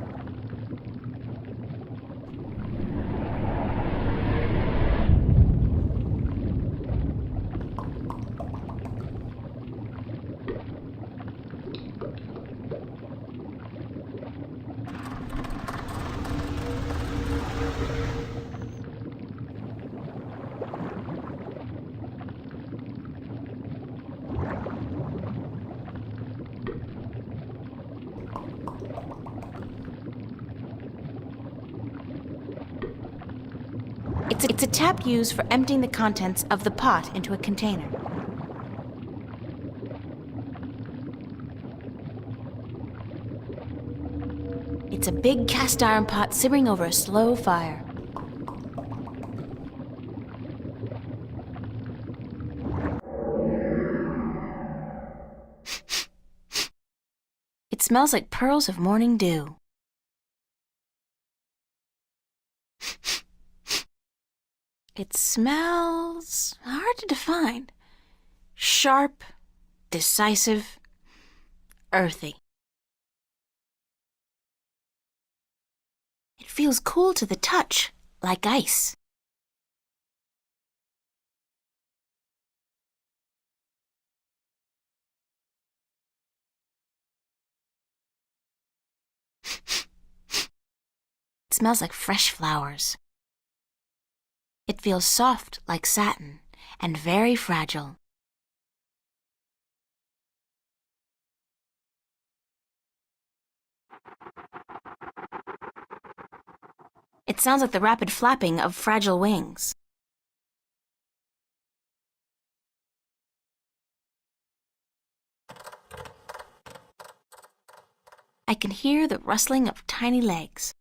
It's a tap used for emptying the contents of the pot into a container. It's a big cast iron pot simmering over a slow fire. It smells like pearls of morning dew. It smells hard to define. Sharp, decisive, earthy. It feels cool to the touch, like ice. It smells like fresh flowers. It feels soft like satin and very fragile. It sounds like the rapid flapping of fragile wings. I can hear the rustling of tiny legs.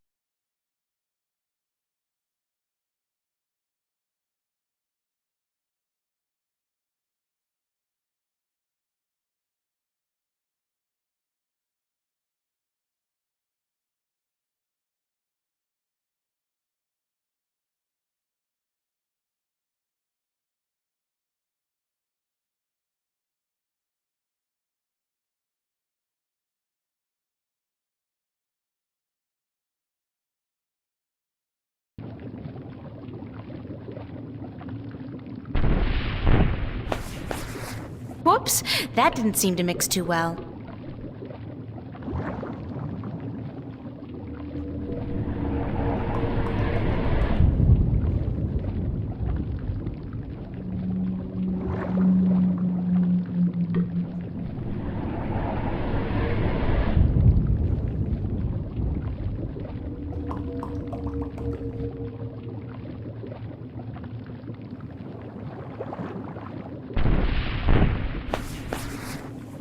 Whoops, that didn't seem to mix too well.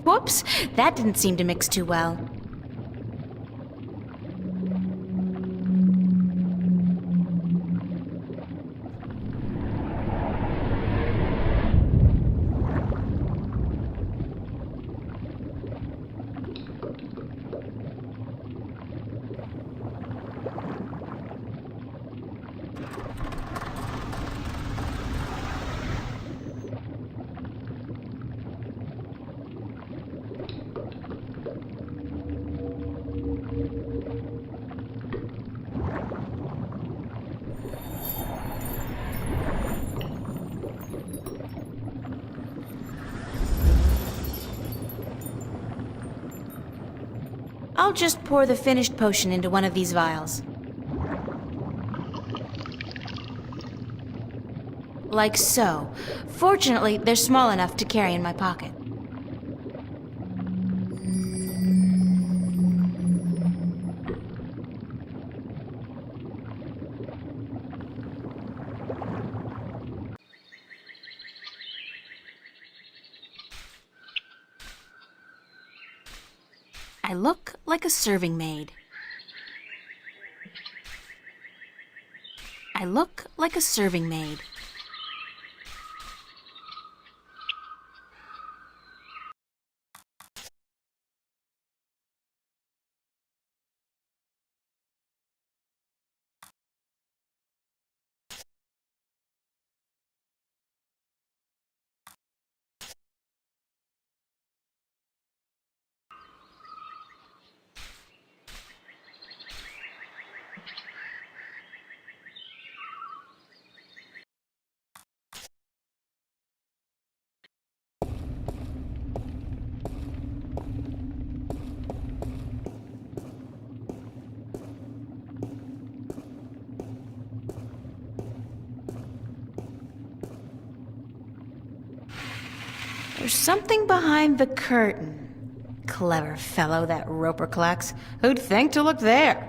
Whoops, that didn't seem to mix too well. I'll just pour the finished potion into one of these vials. Like so. Fortunately, they're small enough to carry in my pocket. I look like a serving maid. I look like a serving maid. There's something behind the curtain. Clever fellow, that Roper Clax. Who'd think to look there?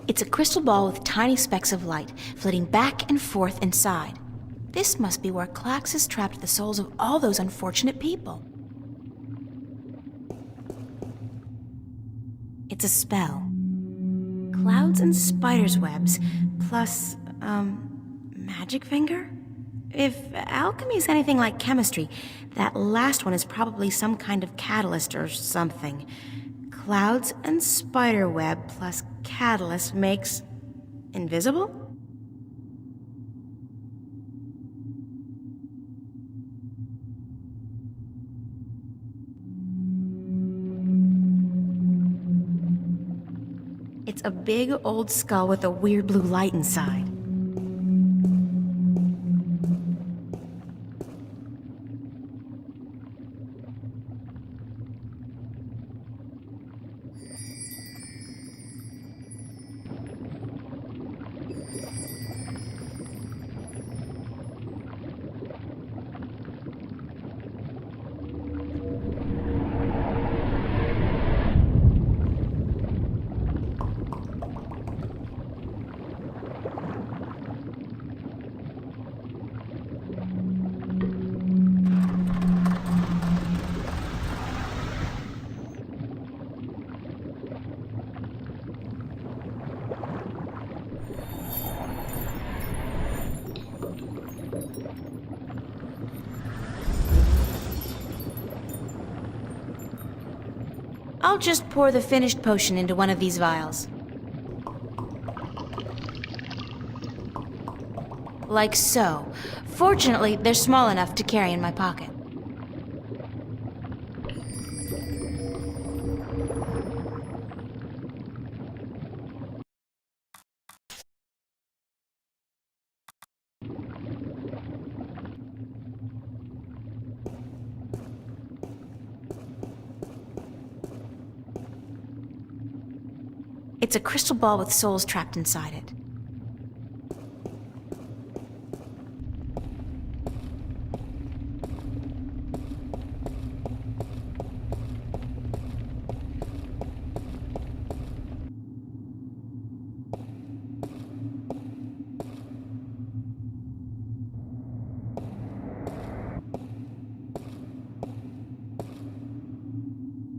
It's a crystal ball with tiny specks of light, flitting back and forth inside. This must be where Klax has trapped the souls of all those unfortunate people. It's a spell. Clouds and spiders' webs, plus, magic finger? If alchemy is anything like chemistry, that last one is probably some kind of catalyst or something. Clouds and spider web plus catalyst makes invisible? It's a big old skull with a weird blue light inside. I'll just pour the finished potion into one of these vials. Like so. Fortunately, they're small enough to carry in my pocket. It's a crystal ball with souls trapped inside it.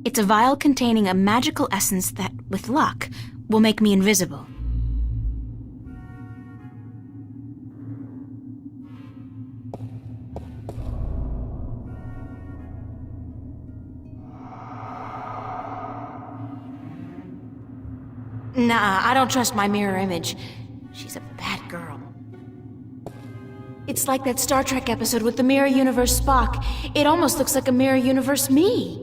It's a vial containing a magical essence that, with luck, will make me invisible. Nah, I don't trust my mirror image. She's a bad girl. It's like that Star Trek episode with the Mirror Universe Spock. It almost looks like a Mirror Universe me.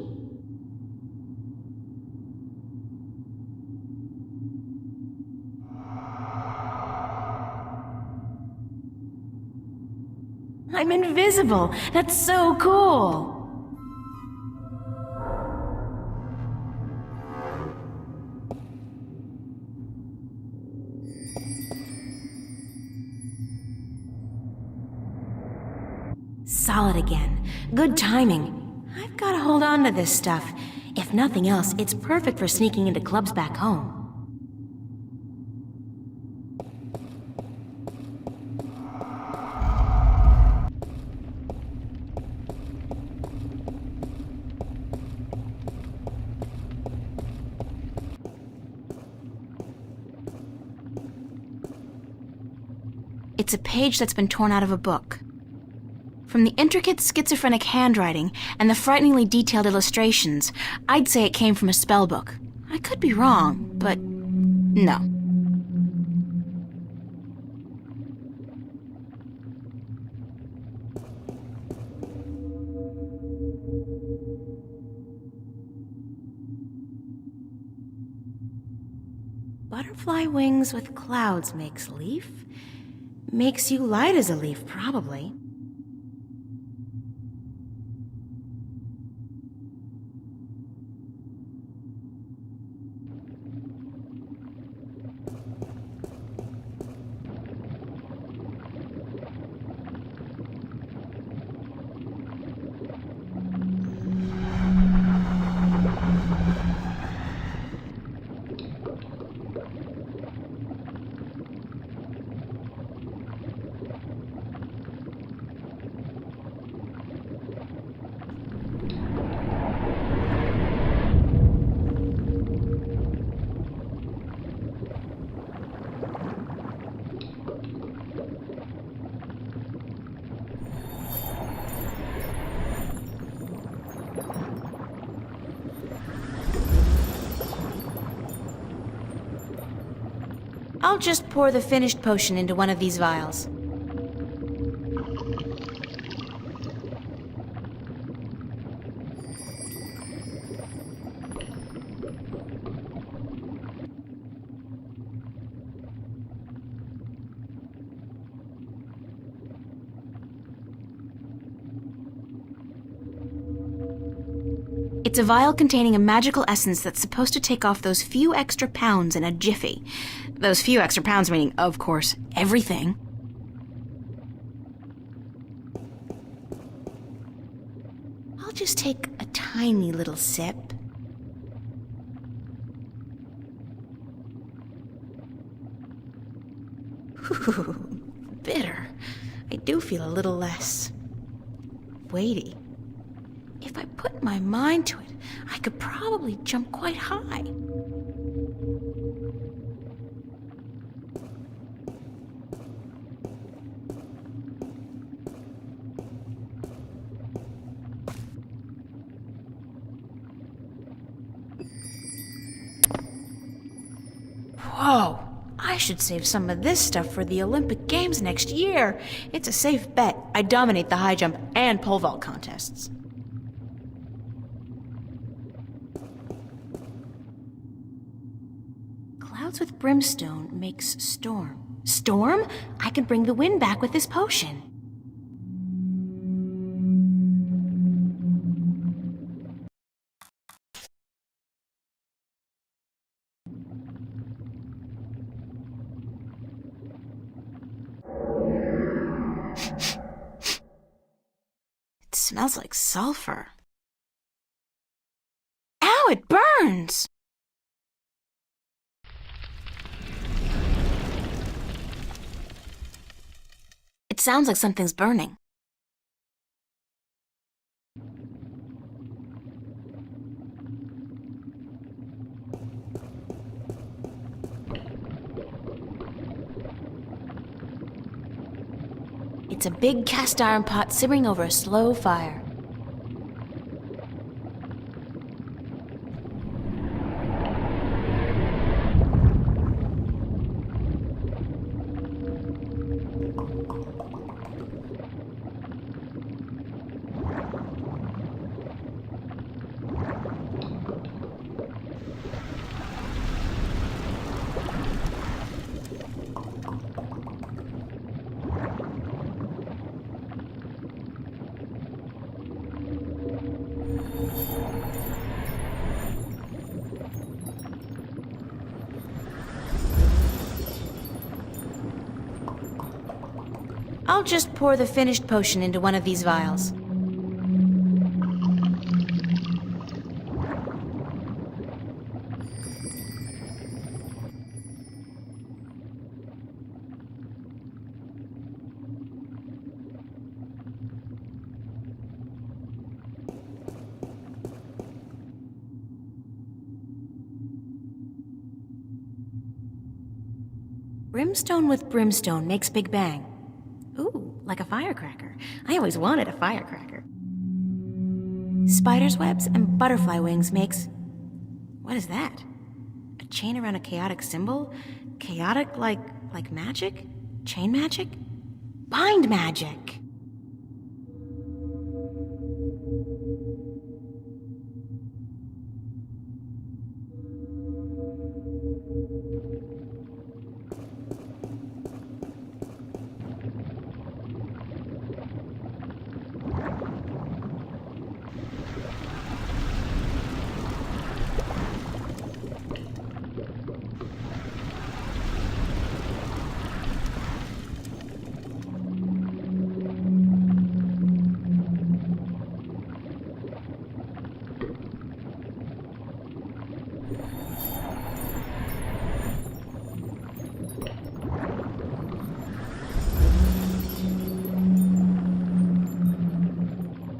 I'm invisible. That's so cool. Solid again. Good timing. I've got to hold on to this stuff. If nothing else, it's perfect for sneaking into clubs back home. It's a page that's been torn out of a book. From the intricate schizophrenic handwriting and the frighteningly detailed illustrations, I'd say it came from a spell book. I could be wrong, but no. Butterfly wings with clouds makes leaf. Makes you light as a leaf, probably. I'll just pour the finished potion into one of these vials. It's a vial containing a magical essence that's supposed to take off those few extra pounds in a jiffy. Those few extra pounds meaning, of course, everything. I'll just take a tiny little sip. Ooh, bitter. I do feel a little less weighty. If I put my mind to it, I could probably jump quite high. Whoa! I should save some of this stuff for the Olympic Games next year. It's a safe bet. I dominate the high jump and pole vault contests. Clouds with brimstone makes storm. Storm? I can bring the wind back with this potion. It smells like sulfur. Ow, it burns! It sounds like something's burning. It's a big cast iron pot simmering over a slow fire. I'll just pour the finished potion into one of these vials. Brimstone with brimstone makes Big Bang. Ooh, like a firecracker. I always wanted a firecracker. Spider's webs and butterfly wings makes... What is that? A chain around a chaotic symbol? Chaotic like magic? Chain magic? Bind magic!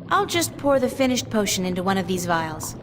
I'll just pour the finished potion into one of these vials.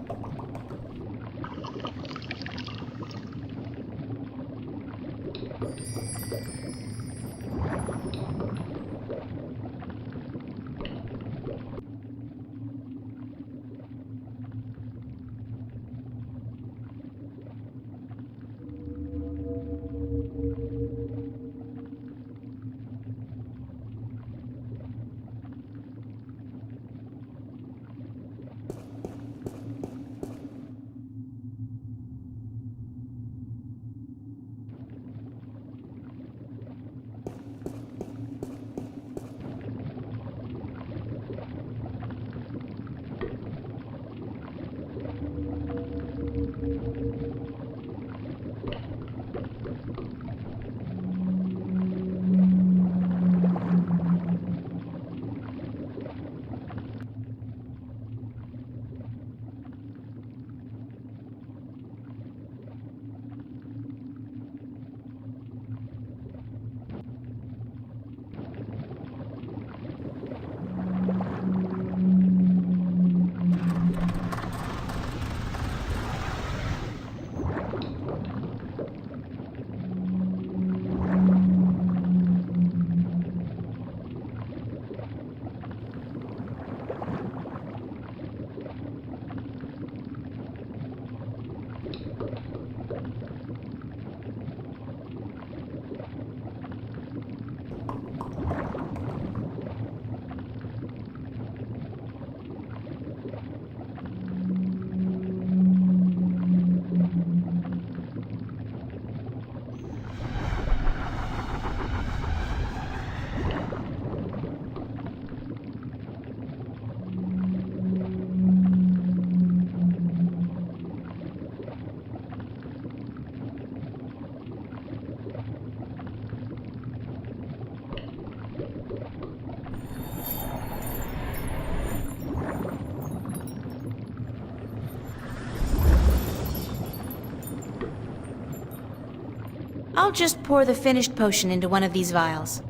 I'll just pour the finished potion into one of these vials.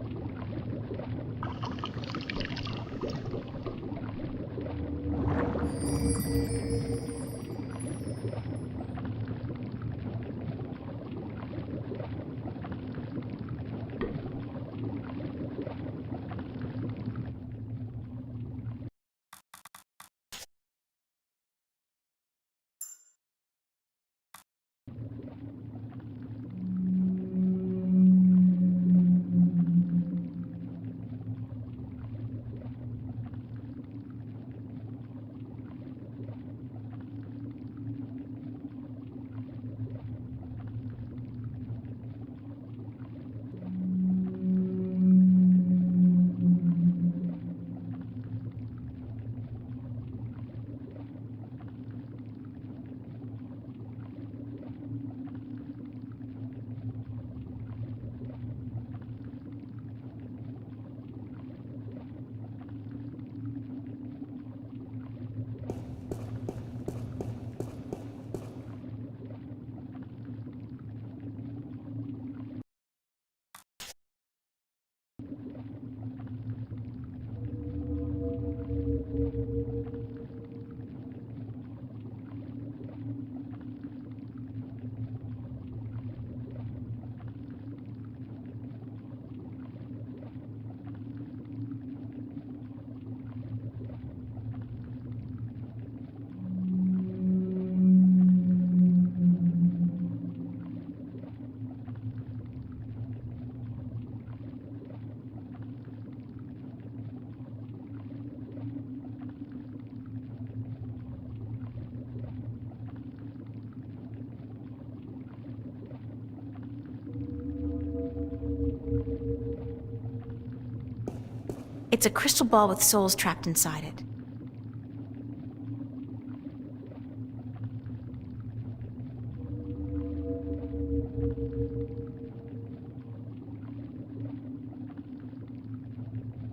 It's a crystal ball with souls trapped inside it.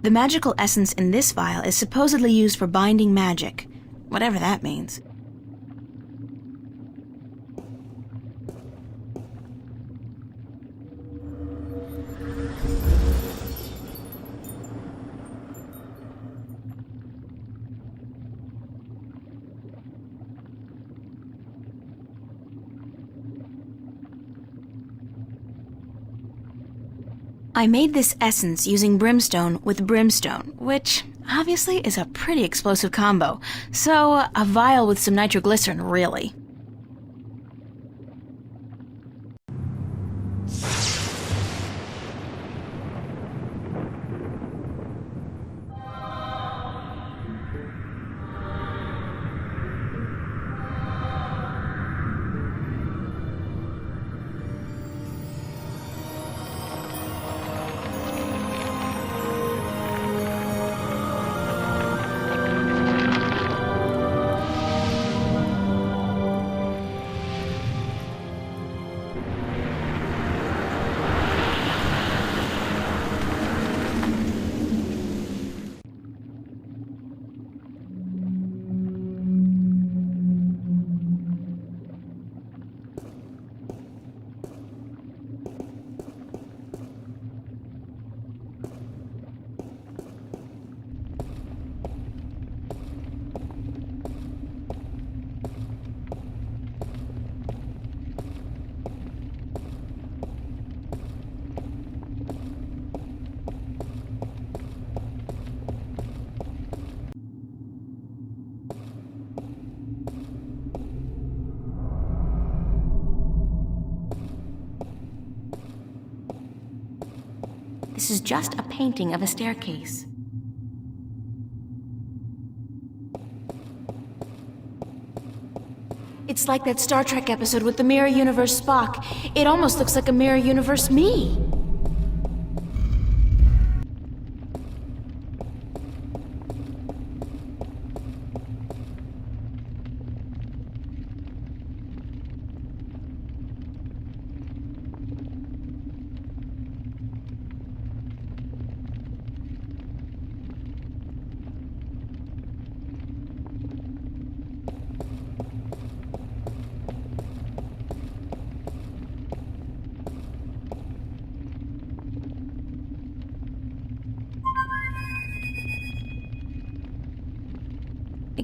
The magical essence in this vial is supposedly used for binding magic, whatever that means. I made this essence using brimstone with brimstone, which obviously is a pretty explosive combo, so a vial with some nitroglycerin, really. This is just a painting of a staircase. It's like that Star Trek episode with the Mirror Universe Spock. It almost looks like a Mirror Universe me.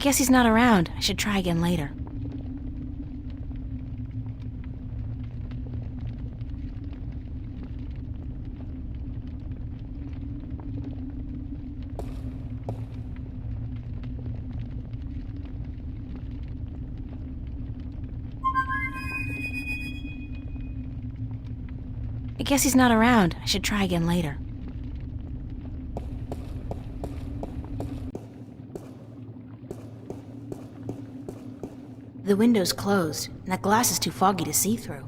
guess he's not around. I should try again later. I guess he's not around. I should try again later. The window's closed, and that glass is too foggy to see through.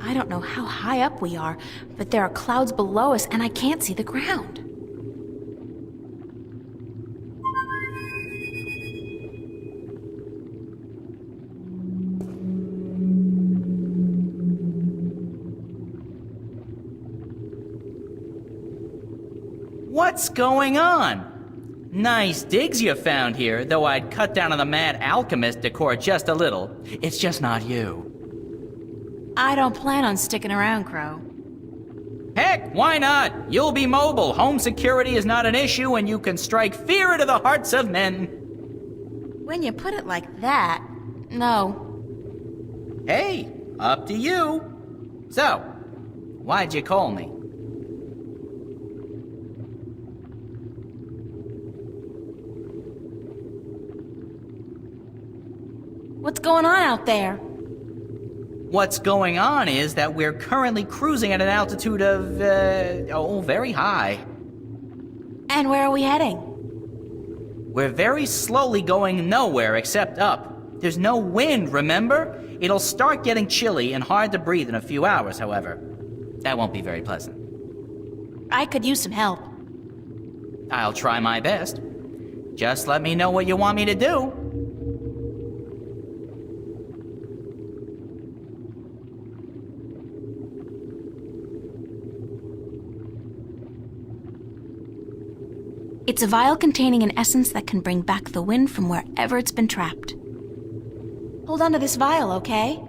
I don't know how high up we are, but there are clouds below us, and I can't see the ground. What's going on? Nice digs you found here, though I'd cut down on the mad alchemist decor just a little. It's just not you. I don't plan on sticking around, Crow. Heck, why not? You'll be mobile. Home security is not an issue, and you can strike fear into the hearts of men. When you put it like that, no. Hey, up to you. So, why'd you call me? What's going on out there? What's going on is that we're currently cruising at an altitude of, very high. And where are we heading? We're very slowly going nowhere except up. There's no wind, remember? It'll start getting chilly and hard to breathe in a few hours, however. That won't be very pleasant. I could use some help. I'll try my best. Just let me know what you want me to do. It's a vial containing an essence that can bring back the wind from wherever it's been trapped. Hold on to this vial, okay?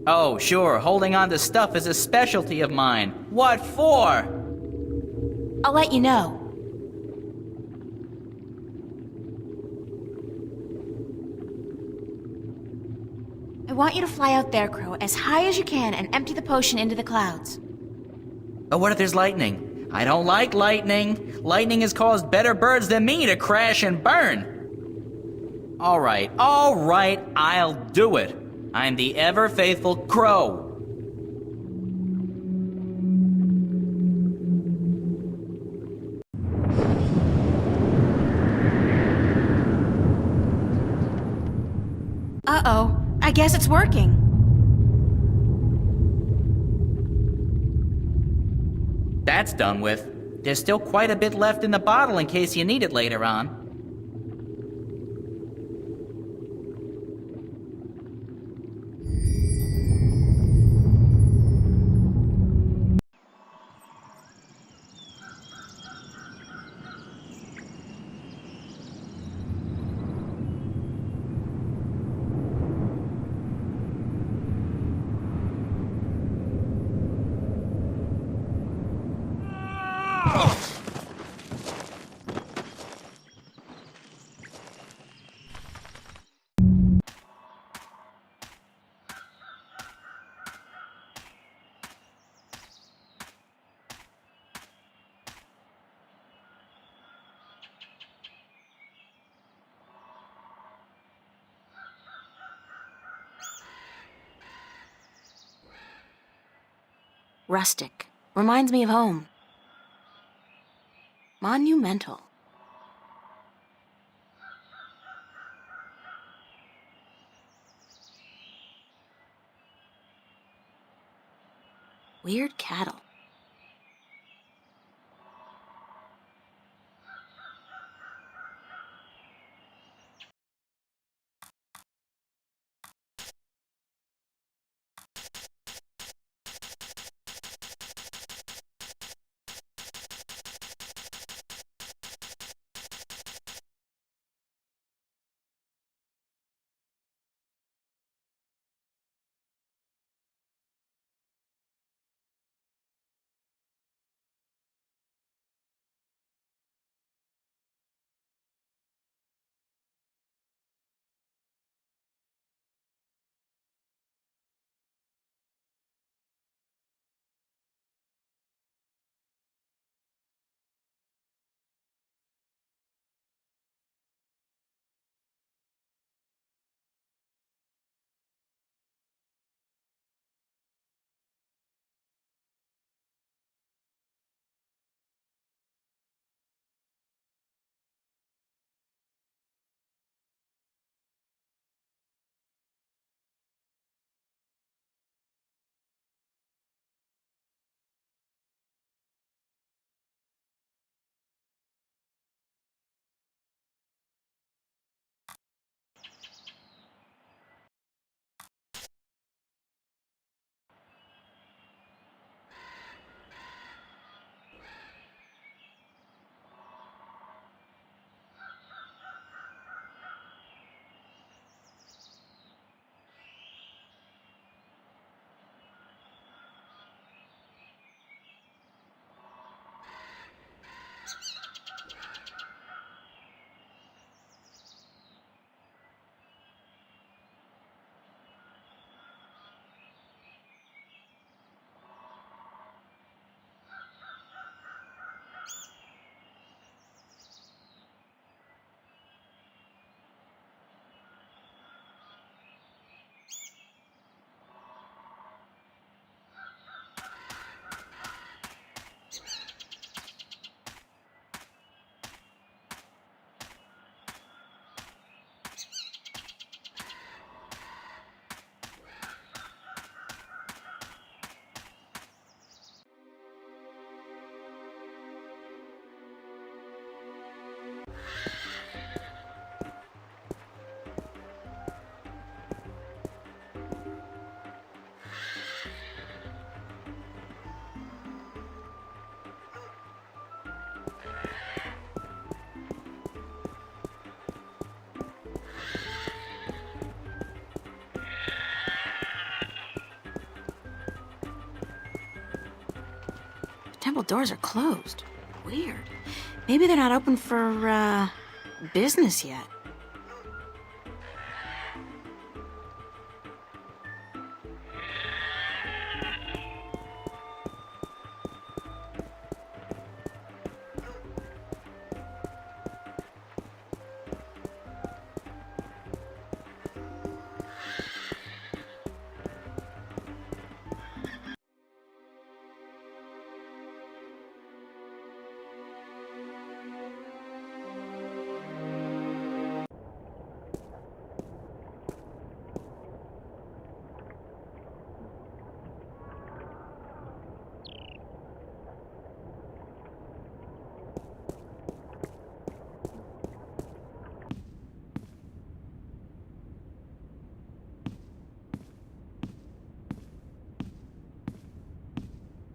Oh, sure, holding on to stuff is a specialty of mine. What for? I'll let you know. I want you to fly out there, Crow, as high as you can and empty the potion into the clouds. But what if there's lightning? I don't like lightning. Lightning has caused better birds than me to crash and burn. All right, I'll do it. I'm the ever-faithful Crow. Uh-oh, I guess it's working. That's done with. There's still quite a bit left in the bottle in case you need it later on. Rustic. Reminds me of home. Monumental. Weird cattle. temple doors are closed. Weird. Maybe they're not open for, business yet.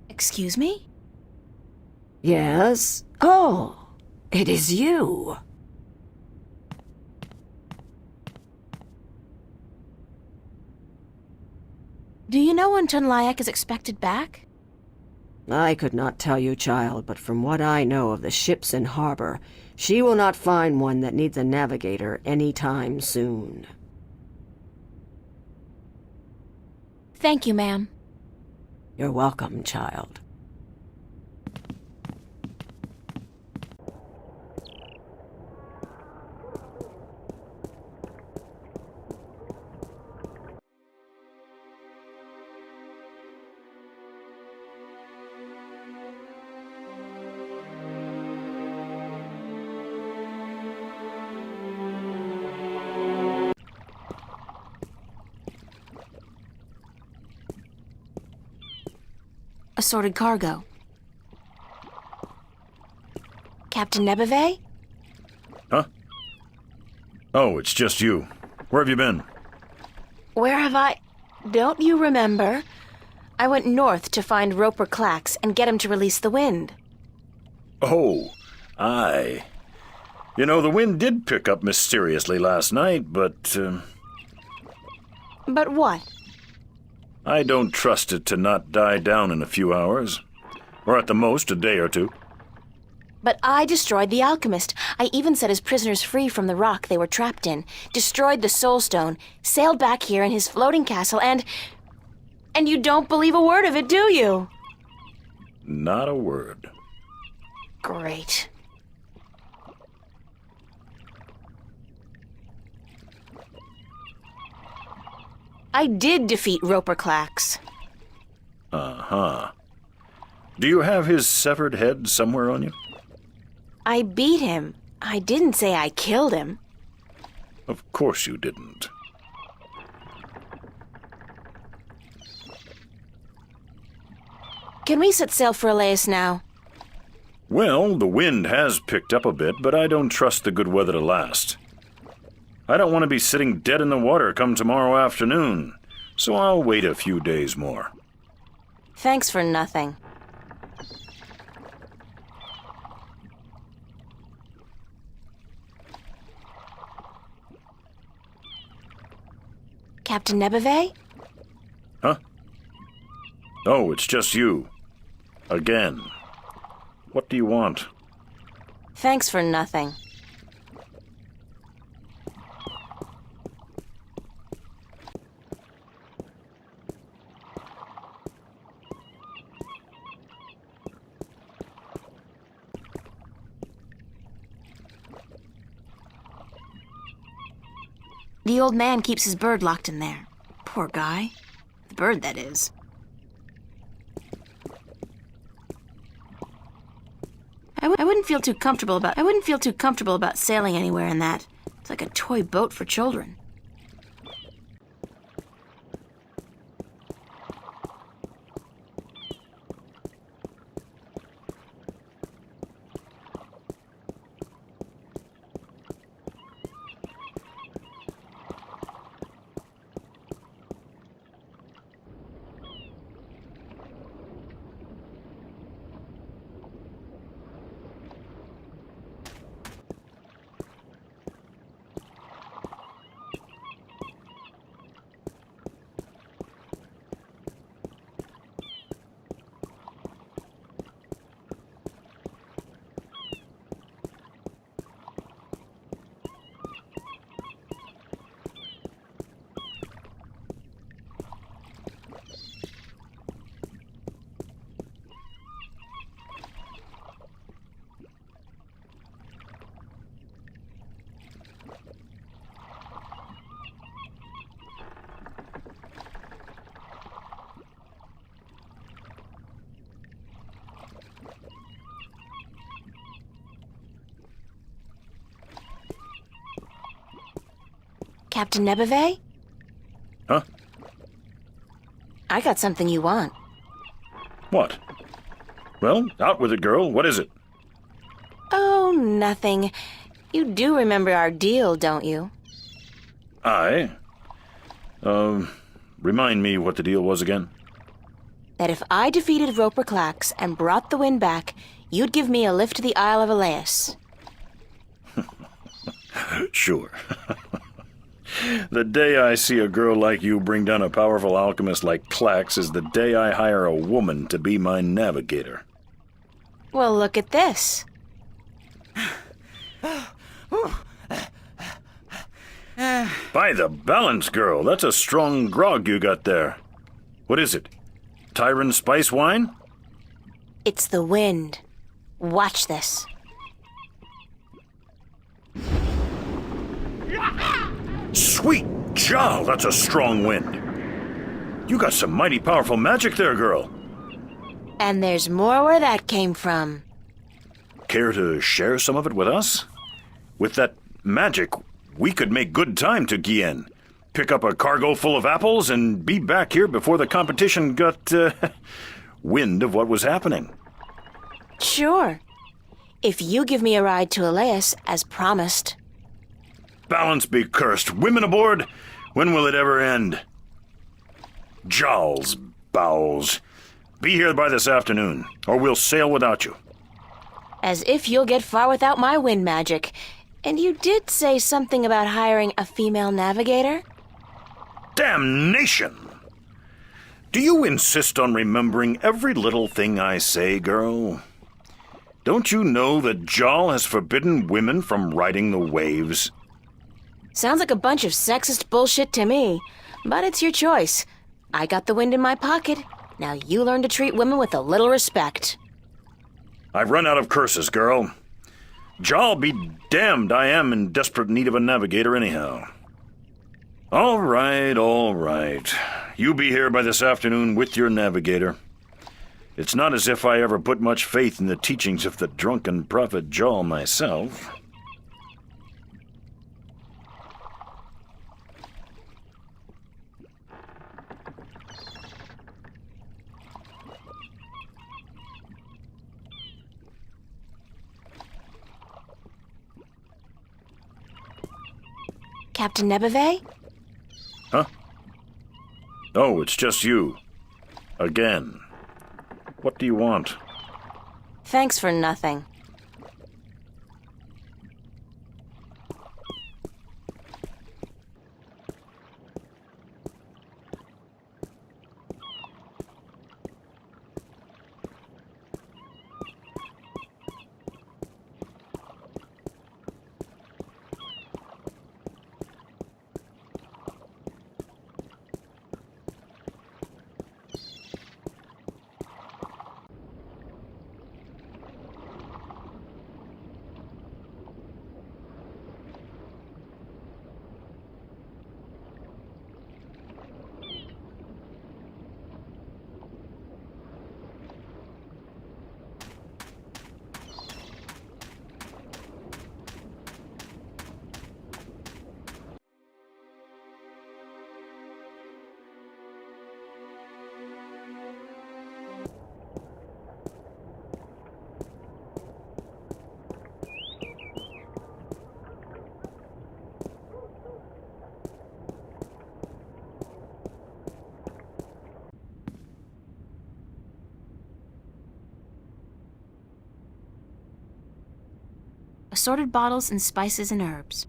Excuse me? Yes? Oh, it is you. Do you know when Tunlayak is expected back? I could not tell you, child, but from what I know of the ships in harbor, she will not find one that needs a navigator any time soon. Thank you, ma'am. You're welcome, child. Assorted cargo. Captain Nebeve? Huh? Oh, it's just you. Where have you been? Where have I... Don't you remember? I went north to find Roper Clax and get him to release the wind. Oh, aye. You know, the wind did pick up mysteriously last night, but, But what? I don't trust it to not die down in a few hours. Or at the most, a day or two. But I destroyed the alchemist. I even set his prisoners free from the rock they were trapped in, destroyed the soul stone, sailed back here in his floating castle, and you don't believe a word of it, do you? Not a word. Great. I did defeat Roper Clax. Uh-huh. Do you have his severed head somewhere on you? I beat him. I didn't say I killed him. Of course you didn't. Can we set sail for Elias now? Well, the wind has picked up a bit, but I don't trust the good weather to last. I don't want to be sitting dead in the water come tomorrow afternoon, so I'll wait a few days more. Thanks for nothing. Captain Nebeve? Huh? Oh, it's just you. Again. What do you want? Thanks for nothing. The old man keeps his bird locked in there. Poor guy. The bird, that is. I wouldn't feel too comfortable about sailing anywhere in that. It's like a toy boat for children. Captain Nebeve? Huh? I got something you want. What? Well, out with it, girl. What is it? Oh, nothing. You do remember our deal, don't you? Remind me what the deal was again? That if I defeated Roper Clax and brought the wind back, you'd give me a lift to the Isle of Elias. Sure. The day I see a girl like you bring down a powerful alchemist like Clax is the day I hire a woman to be my navigator. Well, look at this. By the balance, girl, that's a strong grog you got there. What is it? Tyron spice wine? It's the wind. Watch this. Sweet Jal, that's a strong wind. You got some mighty powerful magic there, girl. And there's more where that came from. Care to share some of it with us? With that magic, we could make good time to Gien. Pick up a cargo full of apples and be back here before the competition got, wind of what was happening. Sure. If you give me a ride to Elias, as promised. Balance be cursed. Women aboard? When will it ever end? Jowls, bowels. Be here by this afternoon, or we'll sail without you. As if you'll get far without my wind magic. And you did say something about hiring a female navigator? Damnation! Do you insist on remembering every little thing I say, girl? Don't you know that Jal has forbidden women from riding the waves? Sounds like a bunch of sexist bullshit to me. But it's your choice. I got the wind in my pocket. Now you learn to treat women with a little respect. I've run out of curses, girl. Jal be damned, I am in desperate need of a navigator anyhow. All right, all right. You be here by this afternoon with your navigator. It's not as if I ever put much faith in the teachings of the drunken prophet Jal myself. Captain Nebeve? Huh? Oh, it's just you. Again. What do you want? Thanks for nothing. Assorted bottles and spices and herbs.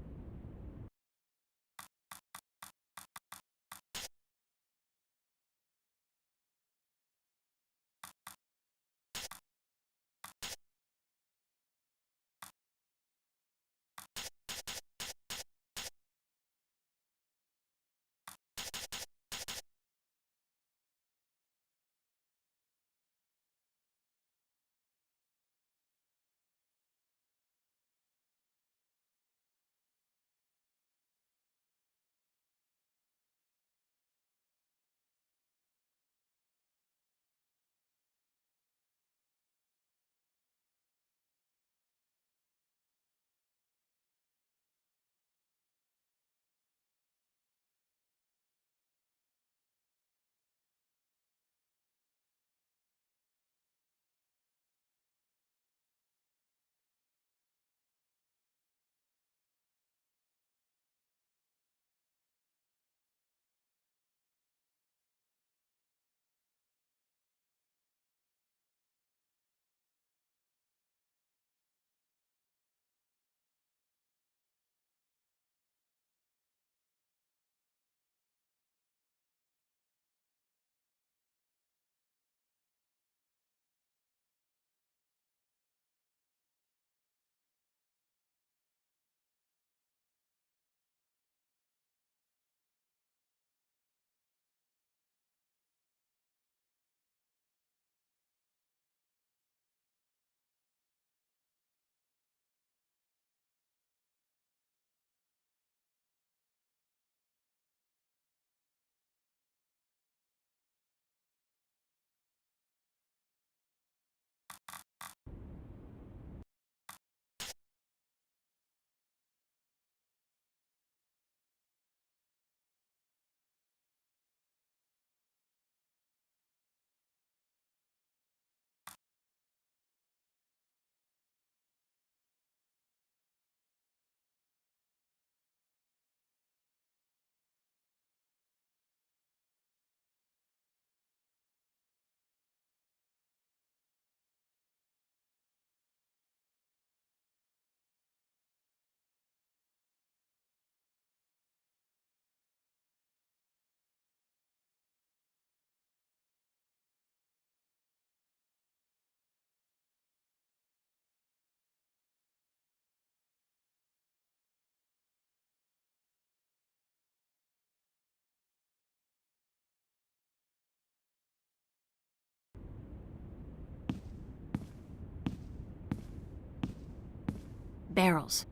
Barrels.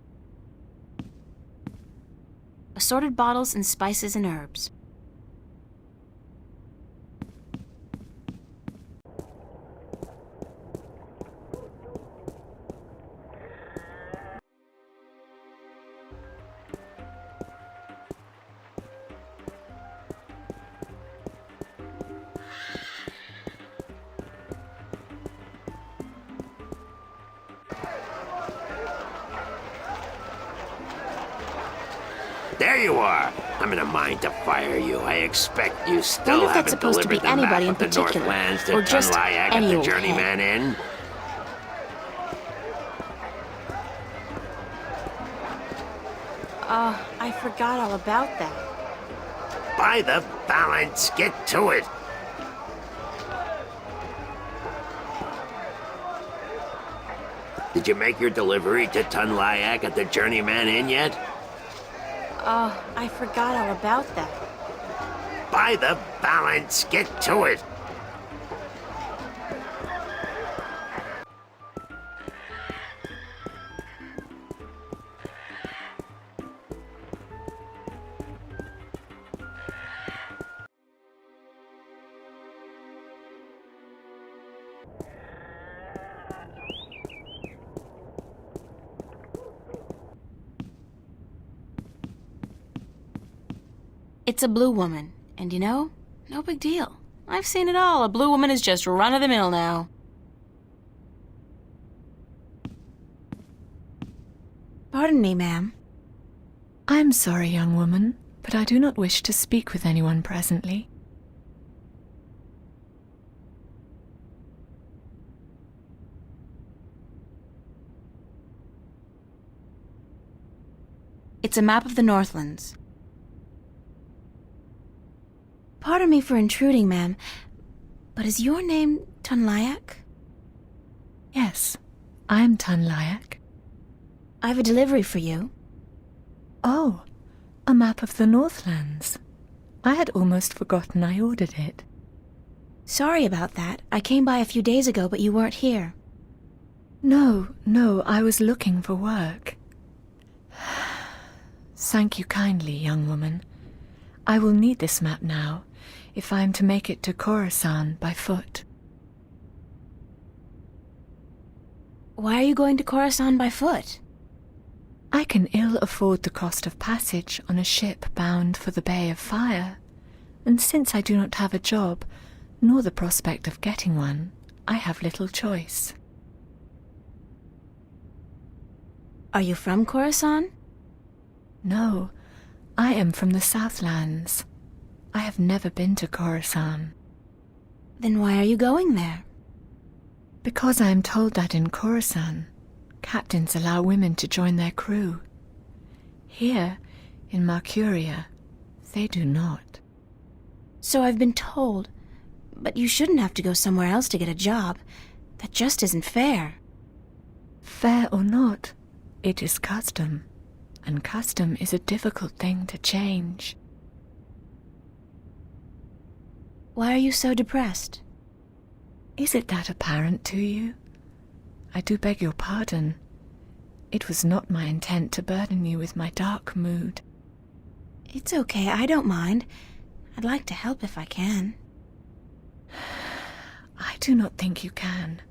Assorted bottles and spices and herbs. There you are. I'm in a mind to fire you. I expect you still Wonder if that's haven't supposed to be delivered the anybody map in of the particular, Northlands to or just Tunlayak any and the old Journeyman head. in. I forgot all about that. By the balance, get to it. Did you make your delivery to Tunlayak at the Journeyman Inn yet? I forgot all about that. By the balance, get to it. It's a blue woman, and you know, no big deal. I've seen it all. A blue woman is just run-of-the-mill now. Pardon me, ma'am. I am sorry, young woman, but I do not wish to speak with anyone presently. It's a map of the Northlands. Pardon me for intruding, ma'am, but is your name Tunlayak? Yes, I am Tunlayak. I have a delivery for you. Oh, a map of the Northlands. I had almost forgotten I ordered it. Sorry about that. I came by a few days ago, but you weren't here. No, I was looking for work. Thank you kindly, young woman. I will need this map now, if I am to make it to Khorasan by foot. Why are you going to Khorasan by foot? I can ill afford the cost of passage on a ship bound for the Bay of Fire, and since I do not have a job, nor the prospect of getting one, I have little choice. Are you from Khorasan? No, I am from the Southlands. I have never been to Khorasan. Then why are you going there? Because I am told that in Khorasan, captains allow women to join their crew. Here, in Mercuria, they do not. So I've been told. But you shouldn't have to go somewhere else to get a job. That just isn't fair. Fair or not, it is custom, and custom is a difficult thing to change. Why are you so depressed? Is it that apparent to you? I do beg your pardon. It was not my intent to burden you with my dark mood. It's okay, I don't mind. I'd like to help if I can. I do not think you can.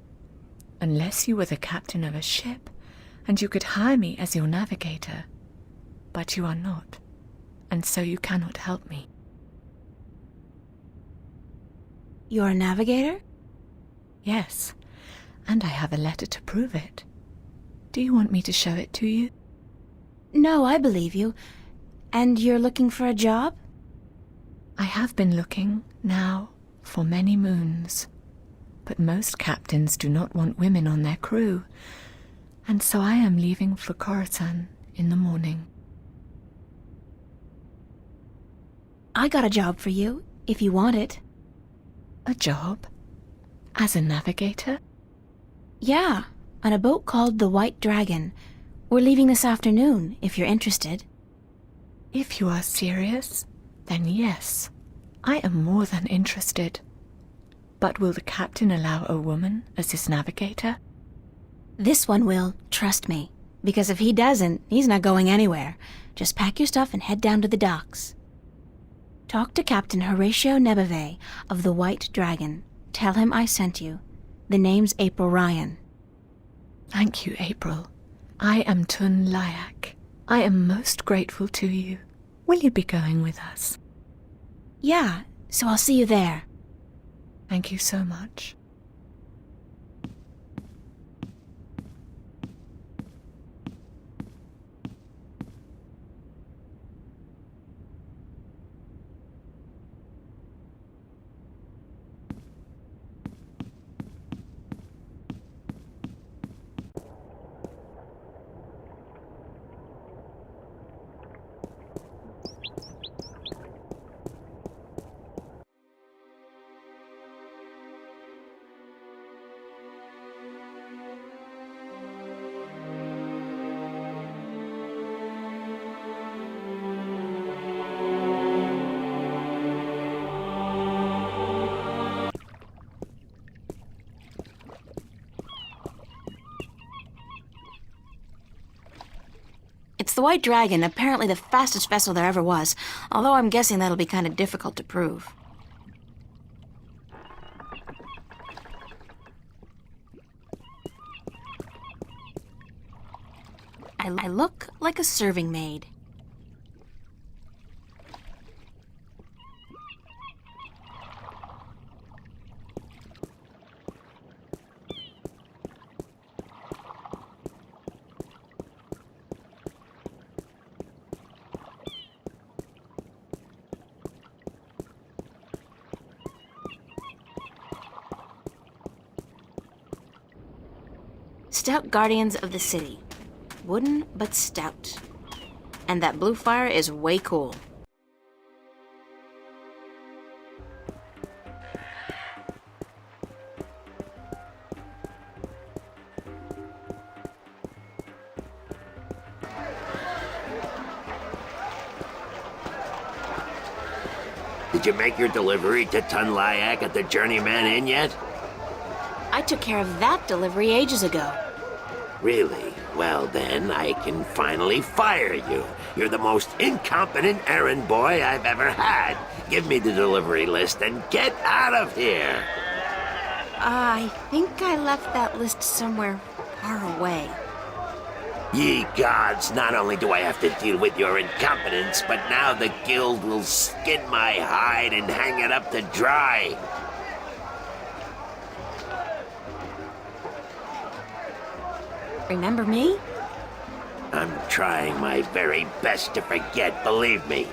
Unless you were the captain of a ship, and you could hire me as your navigator. But you are not, and so you cannot help me. You're a navigator? Yes, and I have a letter to prove it. Do you want me to show it to you? No, I believe you. And you're looking for a job? I have been looking, now, for many moons. But most captains do not want women on their crew, and so I am leaving for Khorasan in the morning. I got a job for you, if you want it. A job? As a navigator? Yeah, on a boat called the White Dragon. We're leaving this afternoon, if you're interested. If you are serious, then yes, I am more than interested. But will the captain allow a woman as his navigator? This one will, trust me. Because if he doesn't, he's not going anywhere. Just pack your stuff and head down to the docks. Talk to Captain Horatio Nebeve of the White Dragon. Tell him I sent you. The name's April Ryan. Thank you, April. I am Tun Lyak. I am most grateful to you. Will you be going with us? Yeah, so I'll see you there. Thank you so much. It's the White Dragon, apparently the fastest vessel there ever was, although I'm guessing that'll be kind of difficult to prove. I look like a serving maid. Stout guardians of the city. Wooden, but stout. And that blue fire is way cool. Did you make your delivery to Tun Lyak at the Journeyman Inn yet? I took care of that delivery ages ago. Really? Well then, I can finally fire you. You're the most incompetent errand boy I've ever had. Give me the delivery list and get out of here! I think I left that list somewhere far away. Ye gods, not only do I have to deal with your incompetence, but now the guild will skin my hide and hang it up to dry. Remember me? I'm trying my very best to forget, believe me.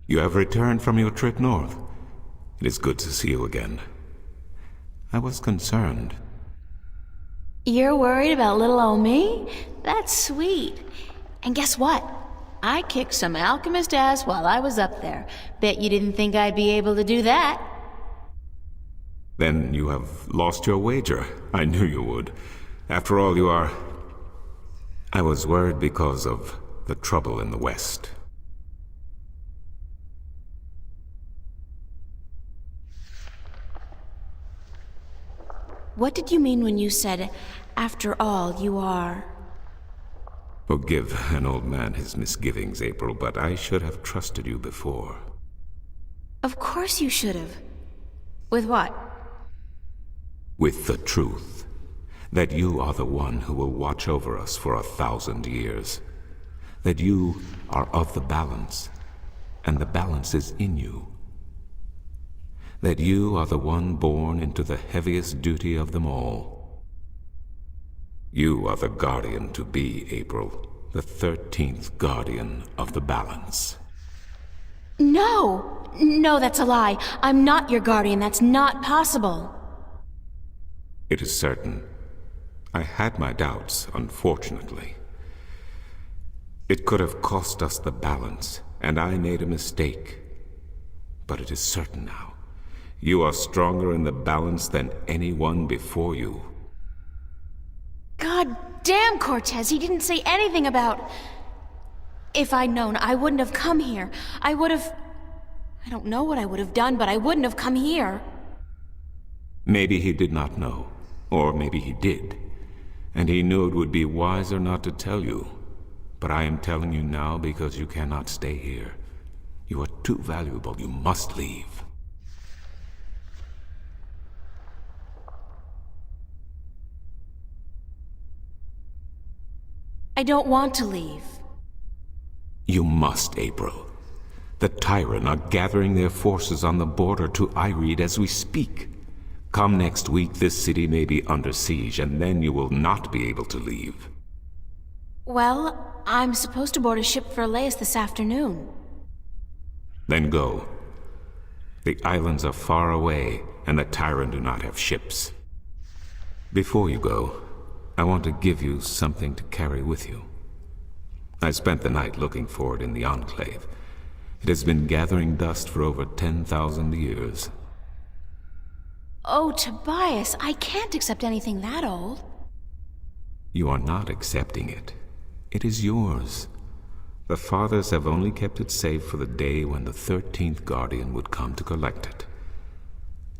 You have returned from your trip north. It is good to see you again. I was concerned. You're worried about little old me? That's sweet. And guess what? I kicked some alchemist ass while I was up there. Bet you didn't think I'd be able to do that. Then you have lost your wager. I knew you would. After all, you are... I was worried because of the trouble in the West. What did you mean when you said, after all, you are... Forgive an old man his misgivings, April, but I should have trusted you before. Of course you should have. With what? With the truth. That you are the one who will watch over us for 1,000 years. That you are of the balance, and the balance is in you. That you are the one born into the heaviest duty of them all. You are the guardian to be, April, the 13th guardian of the balance. No! No, that's a lie. I'm not your guardian. That's not possible. It is certain. I had my doubts, unfortunately. It could have cost us the balance, and I made a mistake. But it is certain now. You are stronger in the balance than anyone before you. God damn, Cortez, he didn't say anything about... If I'd known, I wouldn't have come here. I would have... I don't know what I would have done, but I wouldn't have come here. Maybe he did not know. Or maybe he did. And he knew it would be wiser not to tell you. But I am telling you now because you cannot stay here. You are too valuable. You must leave. I don't want to leave. You must, April. The Tyran are gathering their forces on the border to Ireed as we speak. Come next week, this city may be under siege, and then you will not be able to leave. Well, I'm supposed to board a ship for Elias this afternoon. Then go. The islands are far away, and the Tyran do not have ships. Before you go, I want to give you something to carry with you. I spent the night looking for it in the Enclave. It has been gathering dust for over 10,000 years. Oh, Tobias, I can't accept anything that old. You are not accepting it. It is yours. The Fathers have only kept it safe for the day when the 13th Guardian would come to collect it.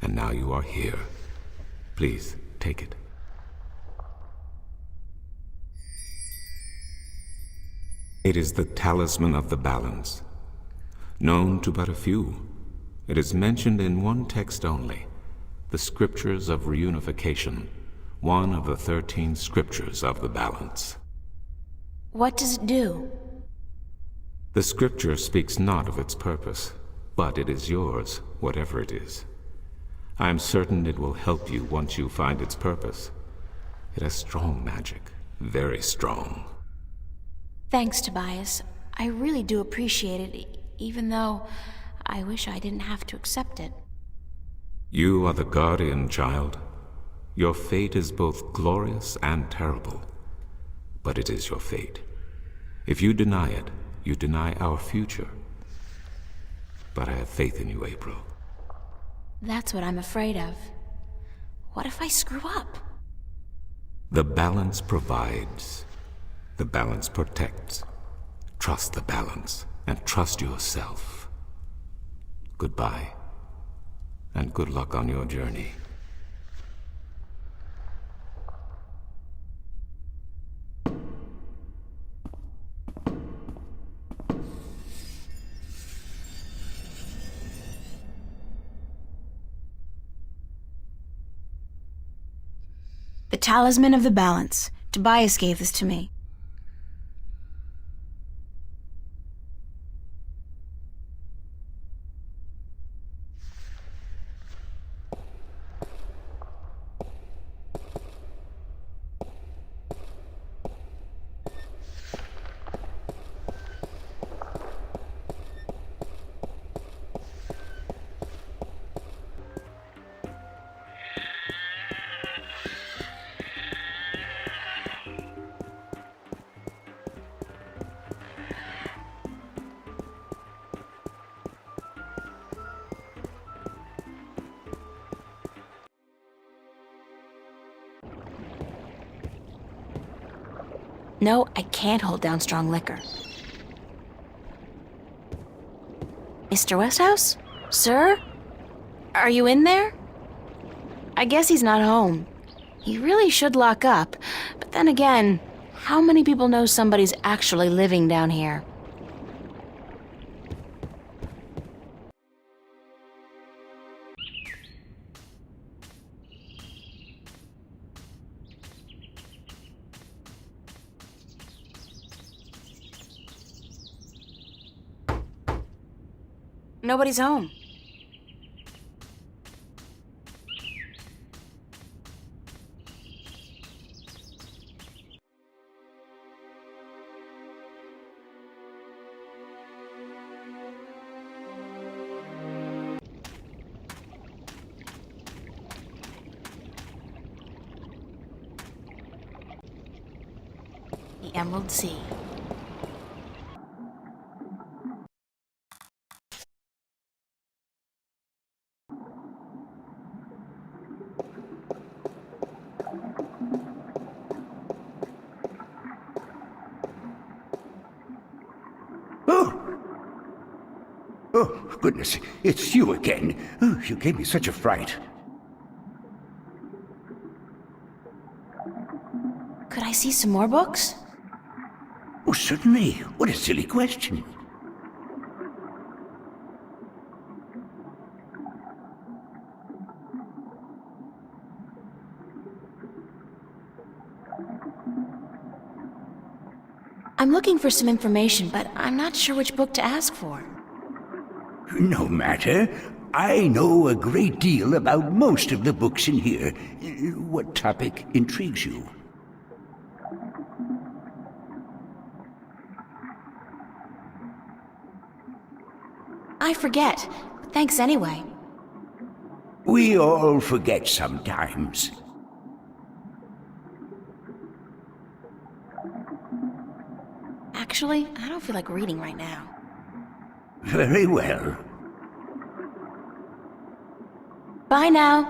And now you are here. Please, take it. It is the talisman of the balance. Known to but a few, it is mentioned in one text only, the Scriptures of Reunification, one of the 13 Scriptures of the balance. What does it do? The Scripture speaks not of its purpose, but it is yours, whatever it is. I am certain it will help you once you find its purpose. It has strong magic, very strong. Thanks, Tobias. I really do appreciate it, even though I wish I didn't have to accept it. You are the guardian, child. Your fate is both glorious and terrible. But it is your fate. If you deny it, you deny our future. But I have faith in you, April. That's what I'm afraid of. What if I screw up? The balance provides. The balance protects. Trust the balance, and trust yourself. Goodbye, and good luck on your journey. The Talisman of the Balance. Tobias gave this to me. No, I can't hold down strong liquor. Mr. Westhouse? Sir? Are you in there? I guess he's not home. He really should lock up, but then again, how many people know somebody's actually living down here? Nobody's home. The Emerald Sea. Oh, goodness, it's you again. Oh, you gave me such a fright. Could I see some more books? Oh, certainly. What a silly question. I'm looking for some information, but I'm not sure which book to ask for. No matter. I know a great deal about most of the books in here. What topic intrigues you? I forget. Thanks anyway. We all forget sometimes. Actually, I don't feel like reading right now. Very well. Bye now.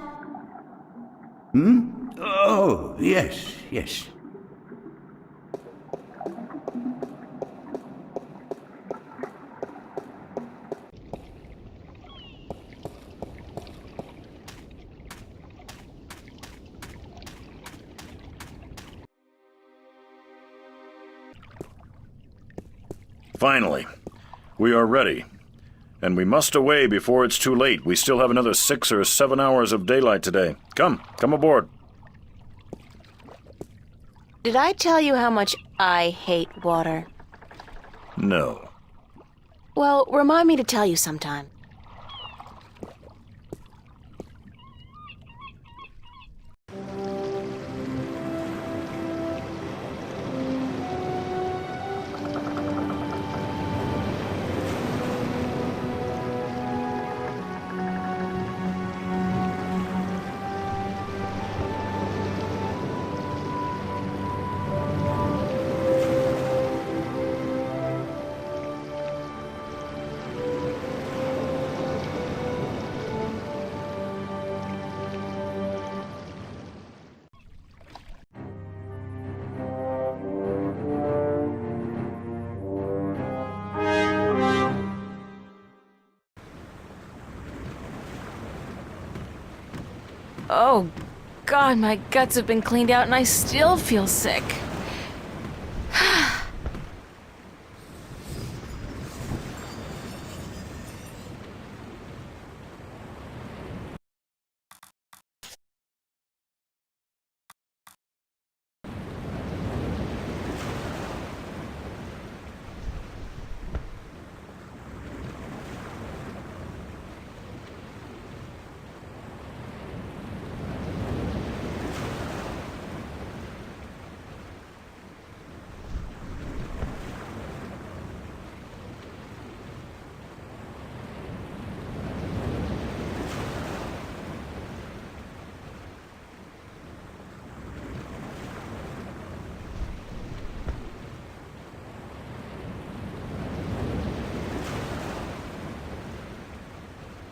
Hmm? Oh, yes, yes. Finally, we are ready. And we must away before it's too late. We still have another 6 or 7 hours of daylight today. Come aboard. Did I tell you how much I hate water? No. Well, remind me to tell you sometime. Oh, God, my guts have been cleaned out and I still feel sick.